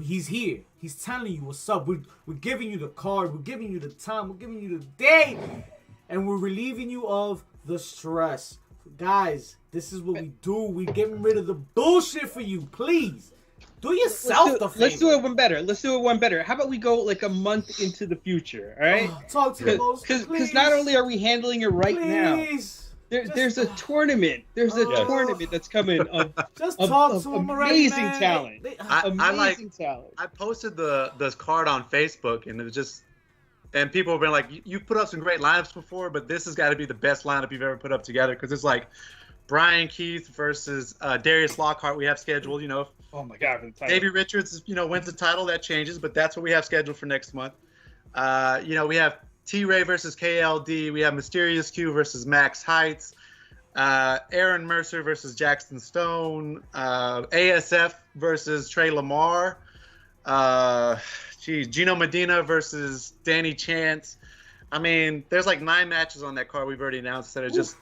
He's here. He's telling you what's up. We're giving you the card. We're giving you the time. We're giving you the day. And we're relieving you of the stress. Guys, this is what we do. We're getting rid of the bullshit for you. Please. Do yourself the favor. Let's do it one better. How about we go like a month into the future, all right? Talk to us. Because not only are we handling it right now, there's a tournament. There's a tournament that's coming of amazing talent. Amazing talent. I posted the card on Facebook, and it was just, and people have been like, you put up some great lineups before, but this has got to be the best lineup you've ever put up together, because it's like Brian Keith versus Darius Lockhart we have scheduled. Oh my God, for the title. Davey Richards, wins the title, that changes, but that's what we have scheduled for next month. We have T-Ray versus KLD. We have Mysterious Q versus Max Heights. Aaron Mercer versus Jackson Stone. ASF versus Trey Lamar. Gino Medina versus Danny Chance. I mean, there's like 9 matches on that card we've already announced that are just,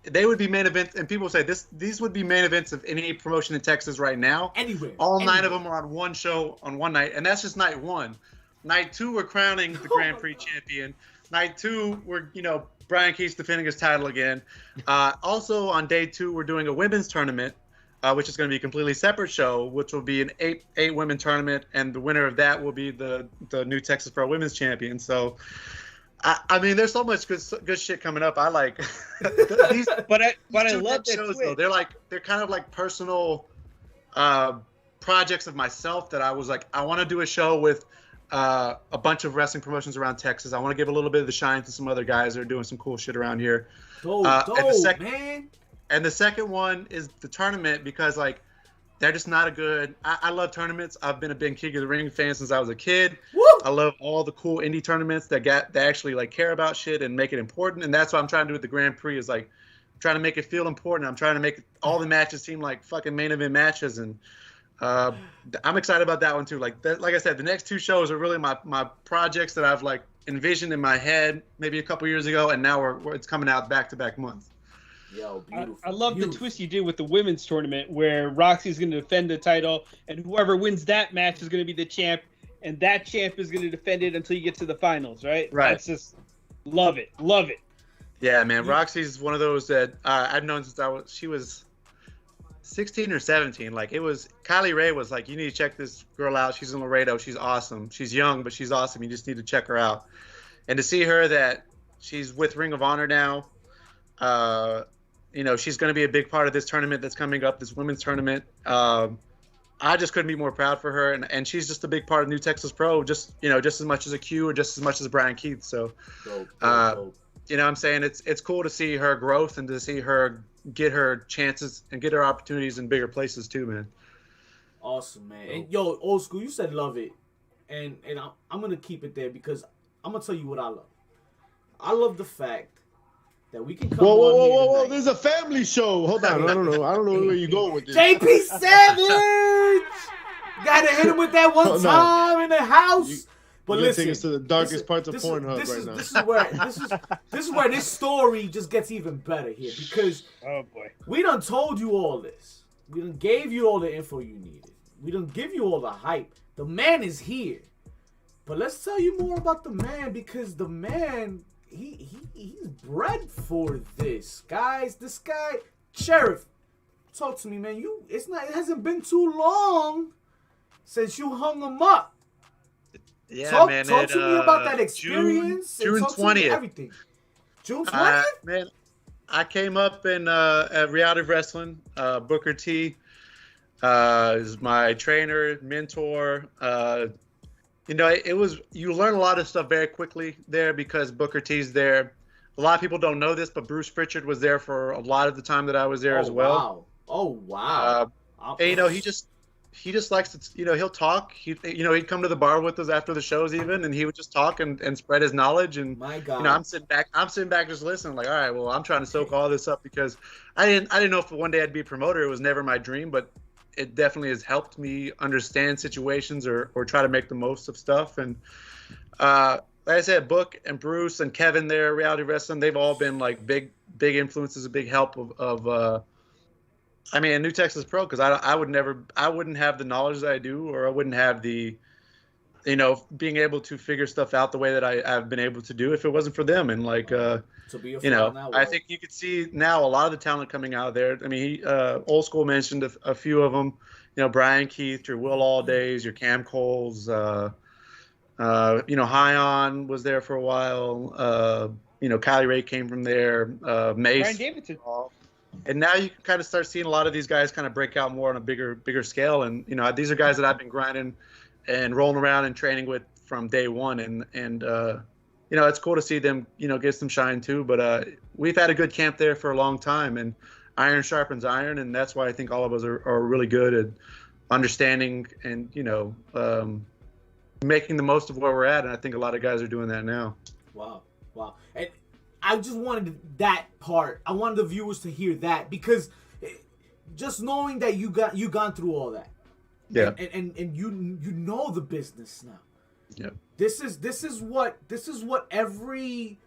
they would be main events, and people say these would be main events of any promotion in Texas right now. Anywhere. All 9 of them are on one show on one night, and that's just night 1. Night 2, we're crowning the Grand Prix champion. Night 2, we're, Brian Keith's defending his title again. Also on day 2, we're doing a women's tournament, which is going to be a completely separate show, which will be an 8 women tournament, and the winner of that will be the new Texas Pro Women's Champion. So, I mean, there's so much good shit coming up. I like these. But I love that shows though. They're kind of like personal projects of myself that I was like, I want to do a show with a bunch of wrestling promotions around Texas. I want to give a little bit of the shine to some other guys that are doing some cool shit around here. Man. And the second one is the tournament because like they're just not a good. I love tournaments. I've been a big King of the Ring fan since I was a kid. Woo! I love all the cool indie tournaments that actually like care about shit and make it important. And that's what I'm trying to do with the Grand Prix is like trying to make it feel important. I'm trying to make all the matches seem like fucking main event matches. And I'm excited about that one too. Like I said, the next 2 shows are really my projects that I've like envisioned in my head maybe a couple years ago, and now it's coming out back-to-back months. Yo, beautiful. I love the twist you did with the women's tournament where Roxy's going to defend the title, and whoever wins that match is going to be the champ, and that champ is going to defend it until you get to the finals, right? Right. That's just love it. Yeah, man. Roxy's one of those that I've known since she was 16 or 17. Like Kylie Ray was like, you need to check this girl out. She's in Laredo. She's awesome. She's young, but she's awesome. You just need to check her out. And to see her that she's with Ring of Honor now, she's going to be a big part of this tournament that's coming up, this women's tournament. I just couldn't be more proud for her, and she's just a big part of New Texas Pro, just as much as a Q or just as much as Brian Keith. So, dope. I'm saying it's cool to see her growth and to see her get her chances and get her opportunities in bigger places too, man. Awesome, man. And yo, old school, you said love it, and I'm gonna keep it there because I'm gonna tell you what I love. I love the fact that we can come Whoa. There's a family show. Hold on. I don't know where you're going with this. JP Savage! Gotta hit him with that one time in the house. But listen, take us to the darkest parts of Pornhub right now. This is where this story just gets even better here because Oh boy. we done told you all this. We done gave you all the info you needed. We done give you all the hype. The man is here. But let's tell you more about the man because the man he's bred for this, guys. This guy, Sheriff, talk to me, man. It hasn't been too long since you hung him up. Yeah, talk man. Talk to me about that experience. June 20th. Everything. June 20th. Man, I came up in at Reality Wrestling. Booker T is my trainer, mentor. It was, you learn a lot of stuff very quickly there because Booker T's there. A lot of people don't know this, but Bruce Pritchard was there for a lot of the time that I was there as well. Wow. And, he just likes to, he'll talk. He'd come to the bar with us after the shows even, and he would just talk and spread his knowledge. And, my God. I'm sitting back just listening like, all right, well, I'm trying to soak all this up because I didn't know if one day I'd be a promoter. It was never my dream, but it definitely has helped me understand situations or try to make the most of stuff. And like I said, Book and Bruce and Kevin there, Reality Wrestling, they've all been like big influences, a big help of New Texas Pro, because I wouldn't have the knowledge that I do, or I wouldn't have the, being able to figure stuff out the way that I've been able to do if it wasn't for them. And like, I think you could see now a lot of the talent coming out of there. I mean, Old School mentioned a few of them, Brian Keith, your Will Alldays, your Cam Coles, High On was there for a while. Kylie Ray came from there, Mace. Brian Davidson. And now you can kind of start seeing a lot of these guys kind of break out more on a bigger scale. And, these are guys that I've been grinding and rolling around and training with from day one. And it's cool to see them, get some shine too. But we've had a good camp there for a long time. And iron sharpens iron, and that's why I think all of us are really good at understanding and making the most of where we're at. And I think a lot of guys are doing that now. Wow. And I just wanted that part. I wanted the viewers to hear that, because just knowing that you gone through all that. Yeah. And you know the business now. Yeah. This is what every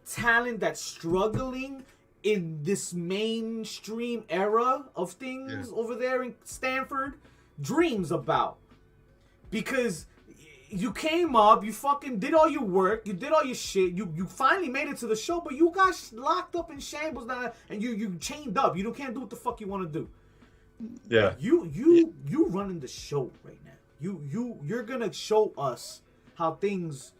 talent that's struggling in this mainstream era of things over there in Stanford dreams about. Because you came up, you fucking did all your work, you did all your shit, you finally made it to the show, but you got locked up in shambles now, and you chained up. You can't do what the fuck you want to do. Yeah. You running the show right now. You're gonna show us how things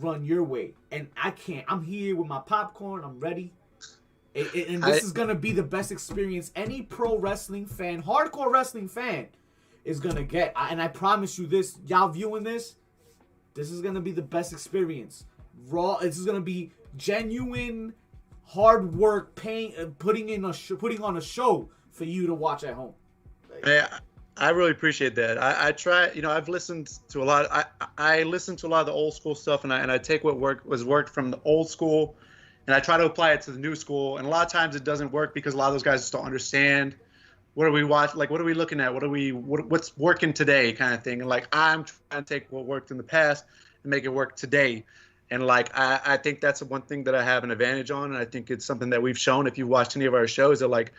run your way, and I can't. I'm here with my popcorn. I'm ready, and this is gonna be the best experience any pro wrestling fan, hardcore wrestling fan, is gonna get. And I promise you this, y'all viewing this. This is gonna be the best experience. Raw. This is gonna be genuine, hard work, putting on a show for you to watch at home. I really appreciate that. I try. I've listened to a lot. I listen to a lot of the old school stuff, and I take what was worked from the old school, and I try to apply it to the new school. And a lot of times it doesn't work because a lot of those guys just don't understand. What are we watching? Like, what are we looking at? What's working today, kind of thing. And like, I'm trying to take what worked in the past and make it work today. And like, I think that's the one thing that I have an advantage on. And I think it's something that we've shown. If you watched any of our shows, that like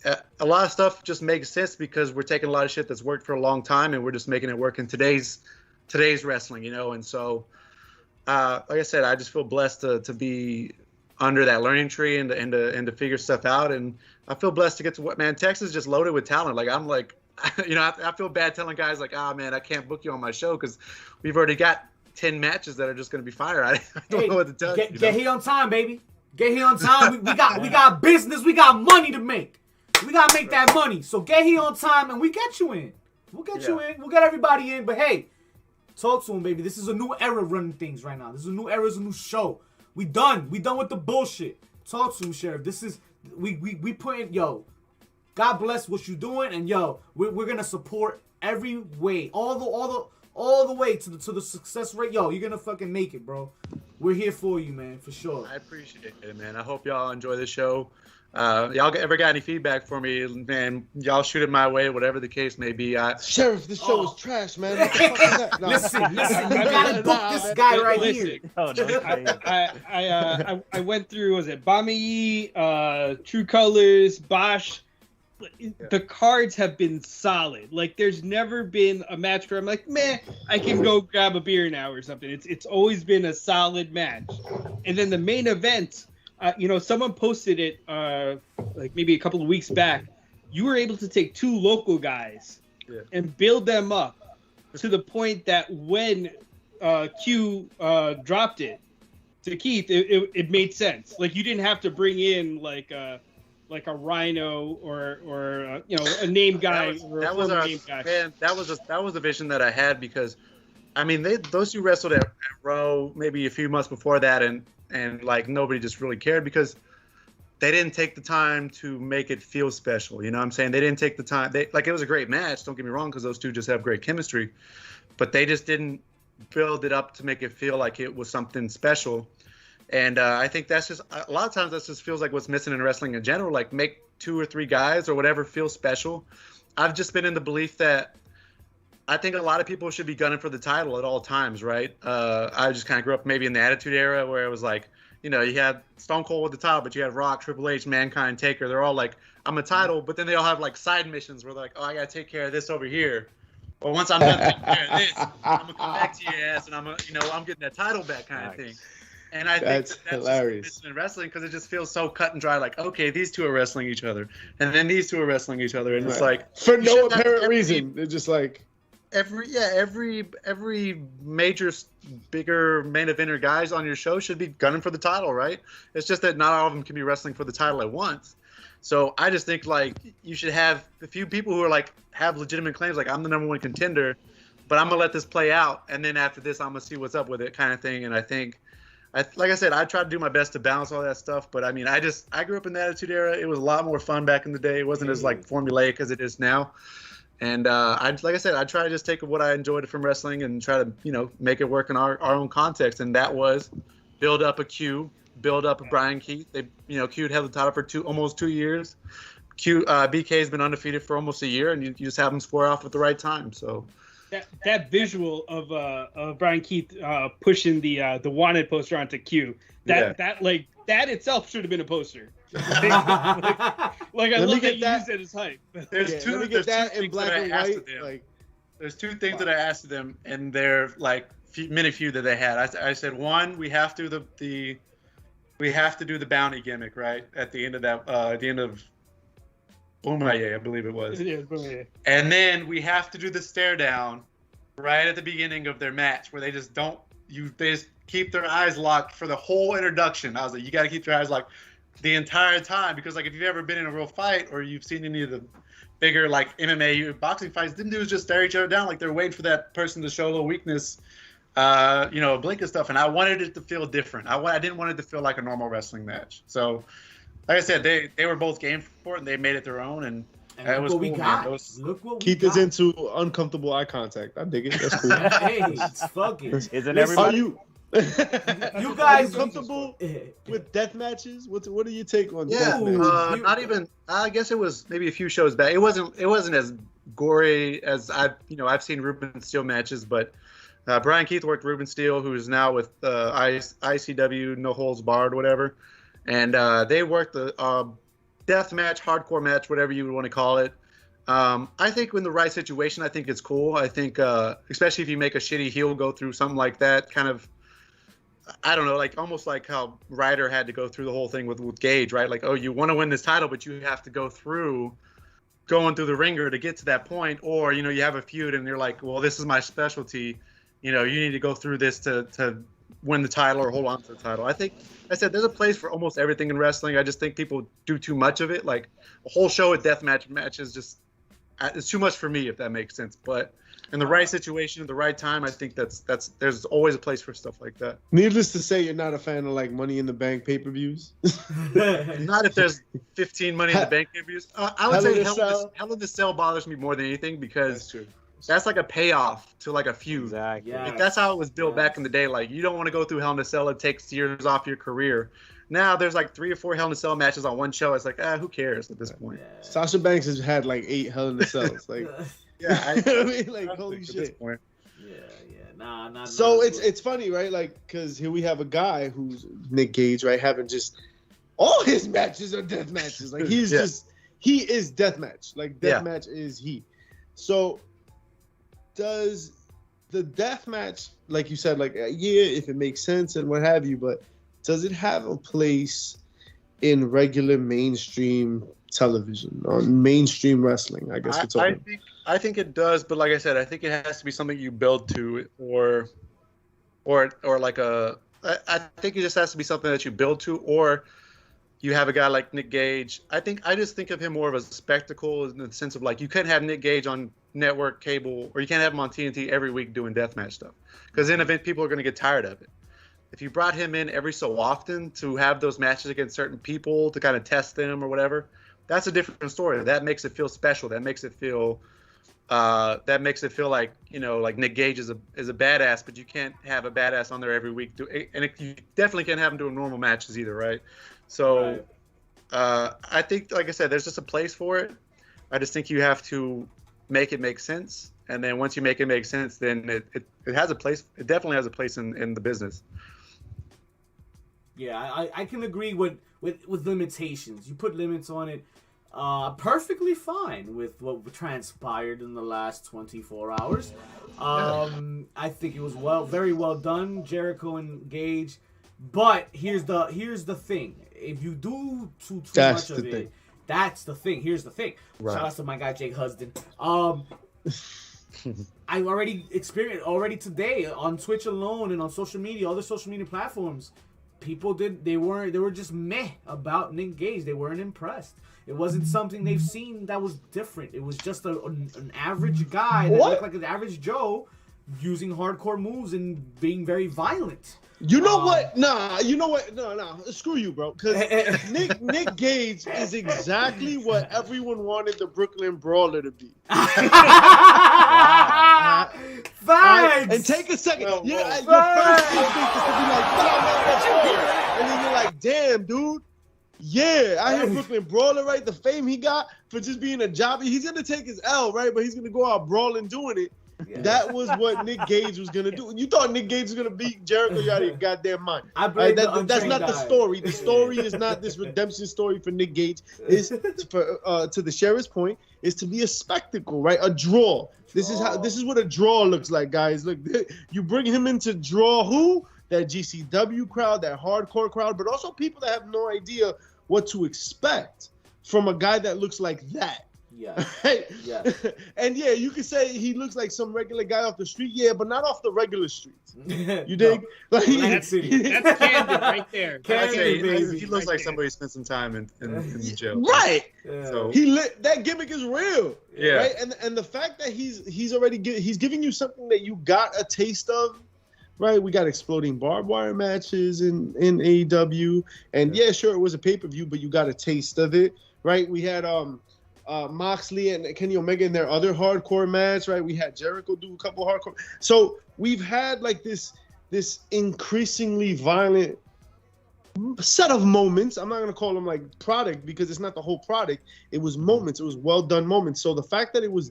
a lot of stuff just makes sense because we're taking a lot of shit that's worked for a long time and we're just making it work in today's wrestling, And so, like I said, I just feel blessed to be under that learning tree and to figure stuff out. And I feel blessed to get to Texas is just loaded with talent. Like, I'm like, I feel bad telling guys like, man, I can't book you on my show because we've already got 10 matches that are just going to be fire. I don't know what to tell you. Get here on time, baby. Get here on time. we got business. We got money to make. We got to make that money. So get here on time and we get you in. We'll get you in. We'll get everybody in. But hey, talk to him, baby. This is a new era running things right now. This is a new era. It's a new show. We done with the bullshit. Talk to him, Sheriff. This is we putting God bless what you're doing, and we're gonna support every way, all the way to the success rate. You're gonna fucking make it, bro. We're here for you, man, for sure. I appreciate it, man. I hope y'all enjoy the show. Y'all ever got any feedback for me, man? Y'all shoot it my way, whatever the case may be. Sheriff, this show is trash, man. What the fuck is that? Nah. Listen, you gotta book this guy right here. Oh, no, I went through, was it Bami, True Colors, Bosch? The cards have been solid. Like, there's never been a match where I'm like, man, I can go grab a beer now or something. It's always been a solid match. And then the main event, someone posted it like maybe a couple of weeks back. You were able to take two local guys and build them up to the point that when Q dropped it to Keith, it made sense. Like, you didn't have to bring in like a Rhino or a name guy. That was the vision that I had, because I mean those two wrestled at Raw maybe a few months before that, and like nobody just really cared because they didn't take the time to make it feel special. You know what I'm saying? They didn't take the time. It was a great match, don't get me wrong, because those two just have great chemistry, but they just didn't build it up to make it feel like it was something special. And I think that's just a lot of times that just feels like what's missing in wrestling in general. Like, make 2 or 3 guys or whatever feel special. I've just been in the belief that I think a lot of people should be gunning for the title at all times, right? I just kind of grew up maybe in the Attitude Era where it was like, you had Stone Cold with the title, but you had Rock, Triple H, Mankind, Taker. They're all like, I'm a title, but then they all have like side missions where they're like, oh, I got to take care of this over here. Or once I'm done taking care of this, I'm going to come back to your ass and I'm getting that title back kind of thing. And I think that's hilarious just in wrestling, because it just feels so cut and dry. Like, okay, these two are wrestling each other, and then these two are wrestling each other, and it's like for no apparent reason. They're just like every major, bigger main eventer guys on your show should be gunning for the title, right? It's just that not all of them can be wrestling for the title at once. So I just think like you should have a few people who are like have legitimate claims, like I'm the #1 contender, but I'm gonna let this play out, and then after this I'm gonna see what's up with it, kind of thing. And I think like I said, I try to do my best to balance all that stuff. But I mean, I grew up in the Attitude Era. It was a lot more fun back in the day. It wasn't as like formulaic as it is now. And like I said, I try to just take what I enjoyed from wrestling and try to, make it work in our own context. And that was build up a Q, build up a Bryan Keith. They, Q had held the title for almost 2 years. BK has been undefeated for almost a year, and you just have them square off at the right time. So that visual of Bryan Keith pushing the wanted poster onto Q, that itself should have been a poster. like I love that you used it as hype. There's two things that I asked them, and they're like mini few that they had. I said, one, we have to do the bounty gimmick, right, at the end of that at the end of Boomaye, I believe it was. Yeah, Boomaye. And then we have to do the stare down right at the beginning of their match, where they just they just keep their eyes locked for the whole introduction. I was like, you got to keep your eyes locked the entire time, because like if you've ever been in a real fight or you've seen any of the bigger like MMA boxing fights, them dudes just stare each other down like they're waiting for that person to show a little weakness, blink and stuff. And I wanted it to feel different. I didn't want it to feel like a normal wrestling match. So like I said, they were both game for it, and they made it their own. And it was what cool, we got. man. Look what Keith we is got. into uncomfortable eye contact. I dig it. That's cool. Hey, it's fucking. Isn't Are everybody? you? You guys comfortable with death matches? What do you take on Yeah, death matches? not even. I guess it was maybe a few shows back. It wasn't as gory as I've seen Ruben Steele matches, but Bryan Keith worked Ruben Steele, who is now with ICW, No Holds Barred, whatever, and they worked the death match, hardcore match, whatever you would want to call it. I think in the right situation, I think it's cool. I think especially if you make a shitty heel go through something like that, kind of. I don't know, like almost like how Ryder had to go through the whole thing with Gage, right? Like, oh, you want to win this title, but you have to go through going through the ringer to get to that point. Or, you have a feud and you're like, well, this is my specialty. You need to go through this to win the title or hold on to the title. I said there's a place for almost everything in wrestling. I just think people do too much of it. Like a whole show of deathmatch matches it's too much for me, if that makes sense. But in the right situation, at the right time, I think there's always a place for stuff like that. Needless to say, you're not a fan of like Money in the Bank pay-per-views. Not if there's 15 Money in the Bank pay-per-views. I would say Hell in the Cell bothers me more than anything, because that's like a payoff to like a feud. Exactly. Yeah. Like, that's how it was built back in the day. Like, you don't want to go through Hell in a Cell. It takes years off your career. Now there's like 3 or 4 Hell in a Cell matches on one show. It's like, who cares at this point? Yeah. Sasha Banks has had like 8 Hell in a Cells. Like, Yeah, I mean, like, holy shit. Nah. So it's funny, right? Like, because here we have a guy who's Nick Gage, right? Having just all his matches are death matches. Like, he is deathmatch. Like, deathmatch is he. So does the deathmatch, like you said, like, if it makes sense and what have you, but does it have a place in regular mainstream television, on mainstream wrestling? I guess we're talking. I think it does, but like I said, I think it has to be something you build to, or like I think it just has to be something that you build to, or you have a guy like Nick Gage. I just think of him more of a spectacle in the sense of like, you couldn't have Nick Gage on network cable, or you can't have him on TNT every week doing deathmatch stuff, because then people are going to get tired of it. If you brought him in every so often to have those matches against certain people to kind of test them or whatever, that's a different story. That makes it feel special. That makes it feel like, like Nick Gage is a badass, but you can't have a badass on there every week. You definitely can't have him doing normal matches either, right? So I think, like I said, there's just a place for it. I just think you have to make it make sense. And then once you make it make sense, then it has a place. It definitely has a place in the business. Yeah, I can agree with limitations. You put limits on it, perfectly fine with what transpired in the last 24 hours. I think it was very well done, Jericho and Gage. But here's the thing: if you do too much of it, that's the thing. Here's the thing. Right. Shout out to my guy Jake Husden. I already experienced today on Twitch alone and on social media, other social media platforms. People they were just meh about Nick Gage. They weren't impressed. It wasn't something they've seen that was different. It was just an average guy that looked like an average Joe using hardcore moves and being very violent. You know what? You know what? No. Screw you, bro. Because Nick Gage is exactly what everyone wanted the Brooklyn Brawler to be. Thanks. And take a second. Your first instinct is to be like, "Nah, man, that's hard." And then you're like, "Damn, dude. Yeah, I hear Brooklyn Brawler, right? The fame he got for just being a jobber. He's gonna take his L, right? But he's gonna go out brawling, doing it." Yeah. That was what Nick Gage was gonna do. You thought Nick Gage was gonna beat Jericho? You out of your goddamn mind. That's not the story. The story is not this redemption story for Nick Gage. Is to the sheriff's point, is to be a spectacle, right? A draw. This is what a draw looks like, guys. Look, you bring him in to draw who? That GCW crowd, that hardcore crowd, but also people that have no idea what to expect from a guy that looks like that. Yeah. Right? Yeah. And yeah, you could say he looks like some regular guy off the street, yeah, but not off the regular streets. You dig? No. Like, that's Camden right there. He looks like somebody who spent some time in jail. Right. Yeah. So that gimmick is real. Yeah. Right. And the fact that he's already he's giving you something that you got a taste of. Right, we got exploding barbed wire matches in AEW, and yeah, sure, it was a pay-per-view, but you got a taste of it. Right, we had Moxley and Kenny Omega in their other hardcore match, right? We had Jericho do a couple hardcore. So we've had like this increasingly violent set of moments. I'm not gonna call them like product because it's not the whole product. It was moments. It was well done moments. So the fact that it was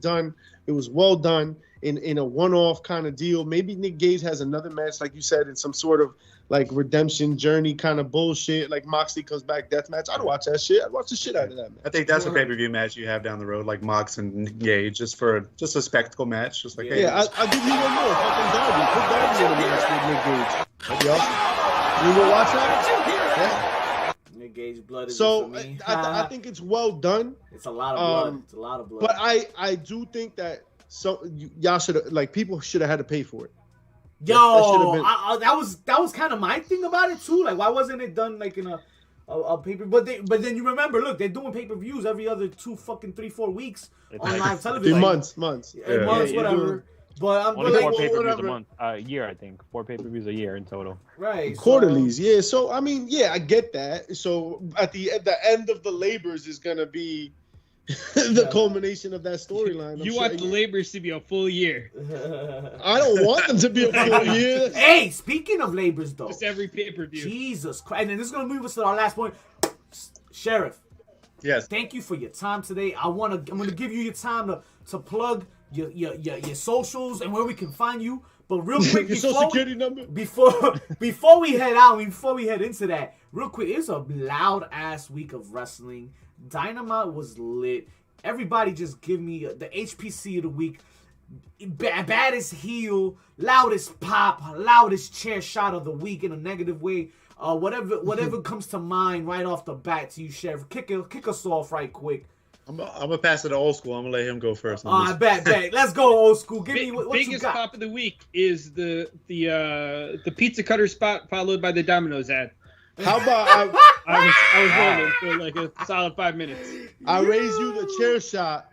well done in a one-off kind of deal. Maybe Nick Gage has another match, like you said, in some sort of like redemption journey kind of bullshit. Like Moxley comes back death match. I'd watch that shit. I'd watch the shit out of that match. I think that's a pay-per-view match you have down the road, like Mox and Gage, just a spectacle match, just like I'll give you one more. Fucking Darby. Put Darby in a match with Nick Gage. That'd be awesome. You will watch that? Yeah. Nick Gage blood is so I think it's well done. It's a lot of blood. It's a lot of blood. But I do think that y'all should have, like, people should have had to pay for it. Yo, that was kind of my thing about it too. Like, why wasn't it done like in a paper? But then you remember, look, they're doing pay-per-views every other 3-4 weeks on live television. Months, months, whatever. Yeah. But I'm only 4 like, pay-per-views a month, a year, I think. 4 pay-per-views a year in total. Right. Quarterlies, yeah. So I mean, yeah, I get that. So at the end of the labors is gonna be the culmination of that storyline. You want the labors to be a full year. I don't want them to be a full year. Hey, speaking of labors, though. Just every pay-per-view. Jesus Christ. And then this is going to move us to our last point. Sheriff. Yes. Thank you for your time today. I'm going to give you your time to plug your socials and where we can find you. But real quick, your social security number? Before we head out, before we head into that, real quick, it's a loud-ass week of wrestling. Dynamite was lit. Everybody just give me the HPC of the week. Baddest heel, loudest pop, loudest chair shot of the week in a negative way. Whatever comes to mind right off the bat to you, Sheriff. Kick us off right quick. I'm gonna pass it to old school. I'm gonna let him go first. I bet. Let's go, old school. Give me what biggest you got. pop of the week is the pizza cutter spot followed by the Domino's ad. How about I was rolling for like a solid 5 minutes. I raised you the chair shot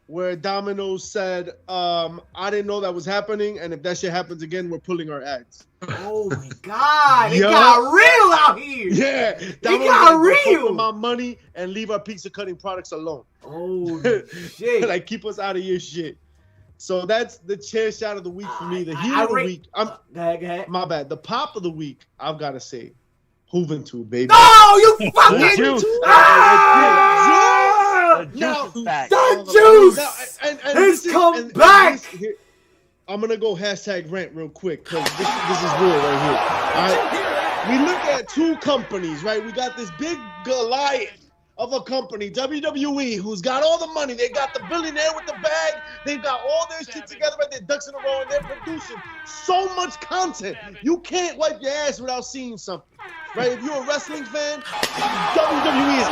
where Domino's said, I didn't know that was happening, and if that shit happens again, we're pulling our ads. Oh my God, it got real out here. Yeah, it got real. For my money and leave our pizza cutting products alone. Oh shit! Like, keep us out of your shit. So that's the chair shot of the week for me. The heel of the week. Go ahead. My bad. The pop of the week, I've got to say, Juventud, baby. No, you fucking The juice has come back. I'm gonna go hashtag rant real quick because this is real right here. All right, we look at two companies, right? We got this big Goliath of a company, WWE, who's got all the money. They got the billionaire with the bag. They've got all their shit together, right? Their ducks in a row, and they're producing so much content. You can't wipe your ass without seeing something, right? If you're a wrestling fan, WWE is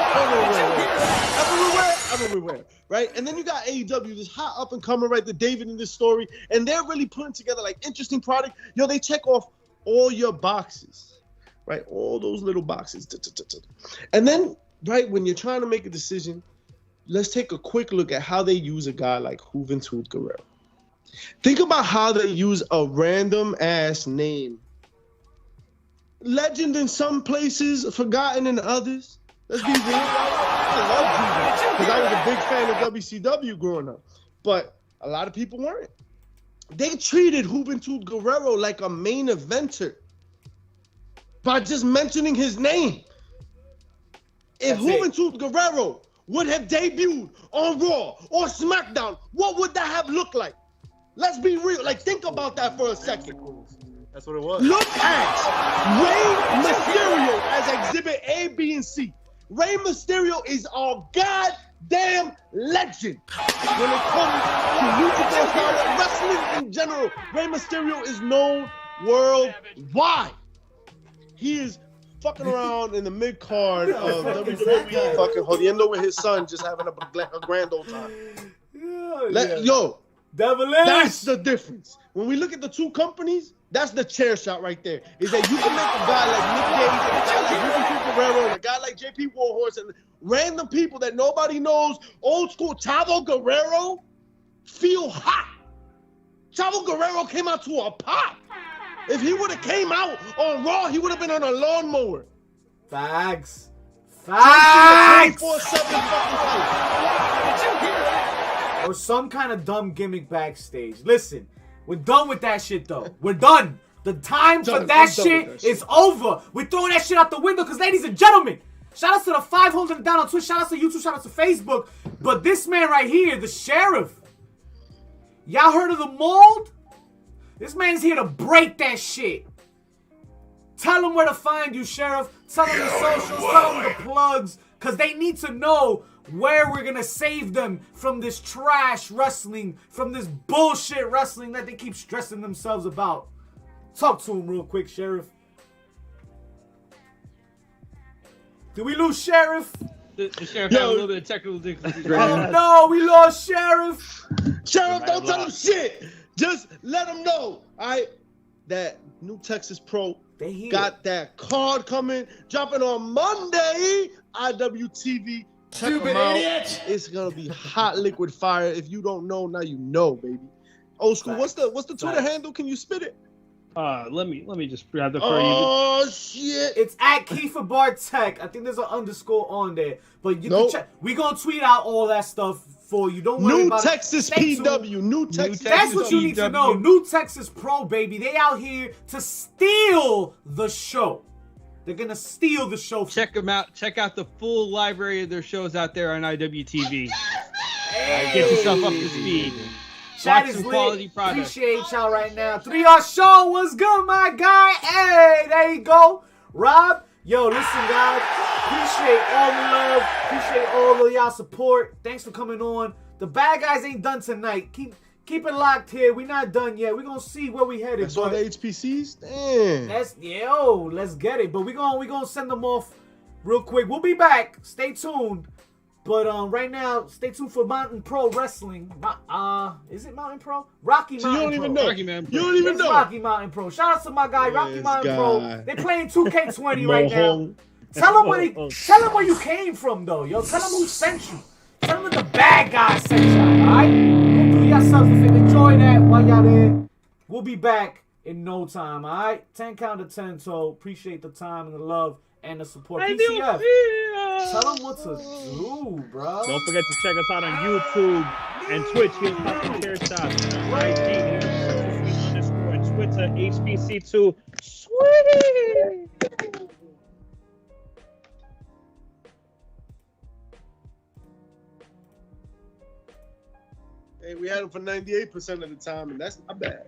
everywhere, right? And then you got AEW, this hot up and coming, right? The David in this story, and they're really putting together like interesting product. Yo, they check off all your boxes, right? All those little boxes, and then. Right, when you're trying to make a decision, let's take a quick look at how they use a guy like Juventud Guerrero. Think about how they use a random ass name. Legend in some places, forgotten in others. Let's be real. I love Judas because I was a big fan of WCW growing up, but a lot of people weren't. They treated Juventud Guerrero like a main eventer by just mentioning his name. If Juventud Guerrero would have debuted on Raw or SmackDown, what would that have looked like? Let's be real. Like, think about that for a second. That's what it was. Look at Rey Mysterio as Exhibit A, B, and C. Rey Mysterio is a goddamn legend when it comes to luchador style wrestling in general. Rey Mysterio is known worldwide. He is fucking around in the mid card of WWE, fucking jodiendo with his son, just having a grand old time. Yo, that's the difference. When we look at the two companies, that's the chair shot right there. Is that you can make a guy like Nick Gage and a guy like Juventud Guerrero and a guy like JP Warhorse and random people that nobody knows, old school Chavo Guerrero, feel hot. Chavo Guerrero came out to a pop. If he would have came out on Raw, he would have been on a lawnmower. Facts. Or some kind of dumb gimmick backstage. Listen, we're done with that shit though. We're done. The time for that shit is over. We're throwing that shit out the window because, ladies and gentlemen, shout out to the 500 down on Twitch, shout out to YouTube, shout out to Facebook. But this man right here, the sheriff, y'all heard of the mold? This man's here to break that shit. Tell them where to find you, Sheriff. Tell them the socials, tell them the plugs, because they need to know where we're going to save them from this trash wrestling, from this bullshit wrestling that they keep stressing themselves about. Talk to him real quick, Sheriff. Did we lose Sheriff? The Sheriff had a little bit of technical difficulties. Oh no, we lost Sheriff. Sheriff, don't tell him shit. Just let them know, all right, that New Texas Pro got that card coming, dropping on Monday, IWTV. Check them out. Idiot. It's gonna be hot liquid fire. If you don't know, now you know, baby. Old school. What's the Twitter handle? Can you spit it? Let me just grab the for you. Oh shit! It's at Kiefer Bartek. I think there's an underscore on there, but you can check. We gonna tweet out all that stuff for you. Don't worry about Texas it. PW. New Texas. That's what you need to know. New Texas Pro, baby. They out here to steal the show. They're gonna steal the show. Check them out. Check out the full library of their shows out there on IWTV. Get yourself up to speed. Chat is lit. Appreciate y'all right now. 3R Show, what's good, my guy? Hey, there you go. Rob, yo, listen, guys. Appreciate all the love. Appreciate all of y'all support. Thanks for coming on. The bad guys ain't done tonight. Keep it locked here. We're not done yet. We're gonna see where we headed. That's all the HPCs? Damn. Let's get it. But we gonna send them off real quick. We'll be back. Stay tuned. But right now, stay tuned for Mountain Pro Wrestling. Is it Mountain Pro? Rocky Mountain Pro. You don't even know. You don't even know. Rocky Mountain Pro. Shout out to my guy, Rocky Mountain Pro. They playing 2K20 right now. Tell them where you came from, though. Yo, tell them who sent you. Tell them the bad guy sent you. All right? Go do yourself a favor. Enjoy that while y'all there. We'll be back in no time. All right? 10 count to 10 toe. Appreciate the time and the love and the support. PCF. Tell them what to do, bro. Don't forget to check us out on YouTube and Twitch. Here's Poppin' Chair Shots. IG, _, and Twitter, HPC2. Sweet! Hey, we had him for 98% of the time, and that's not bad.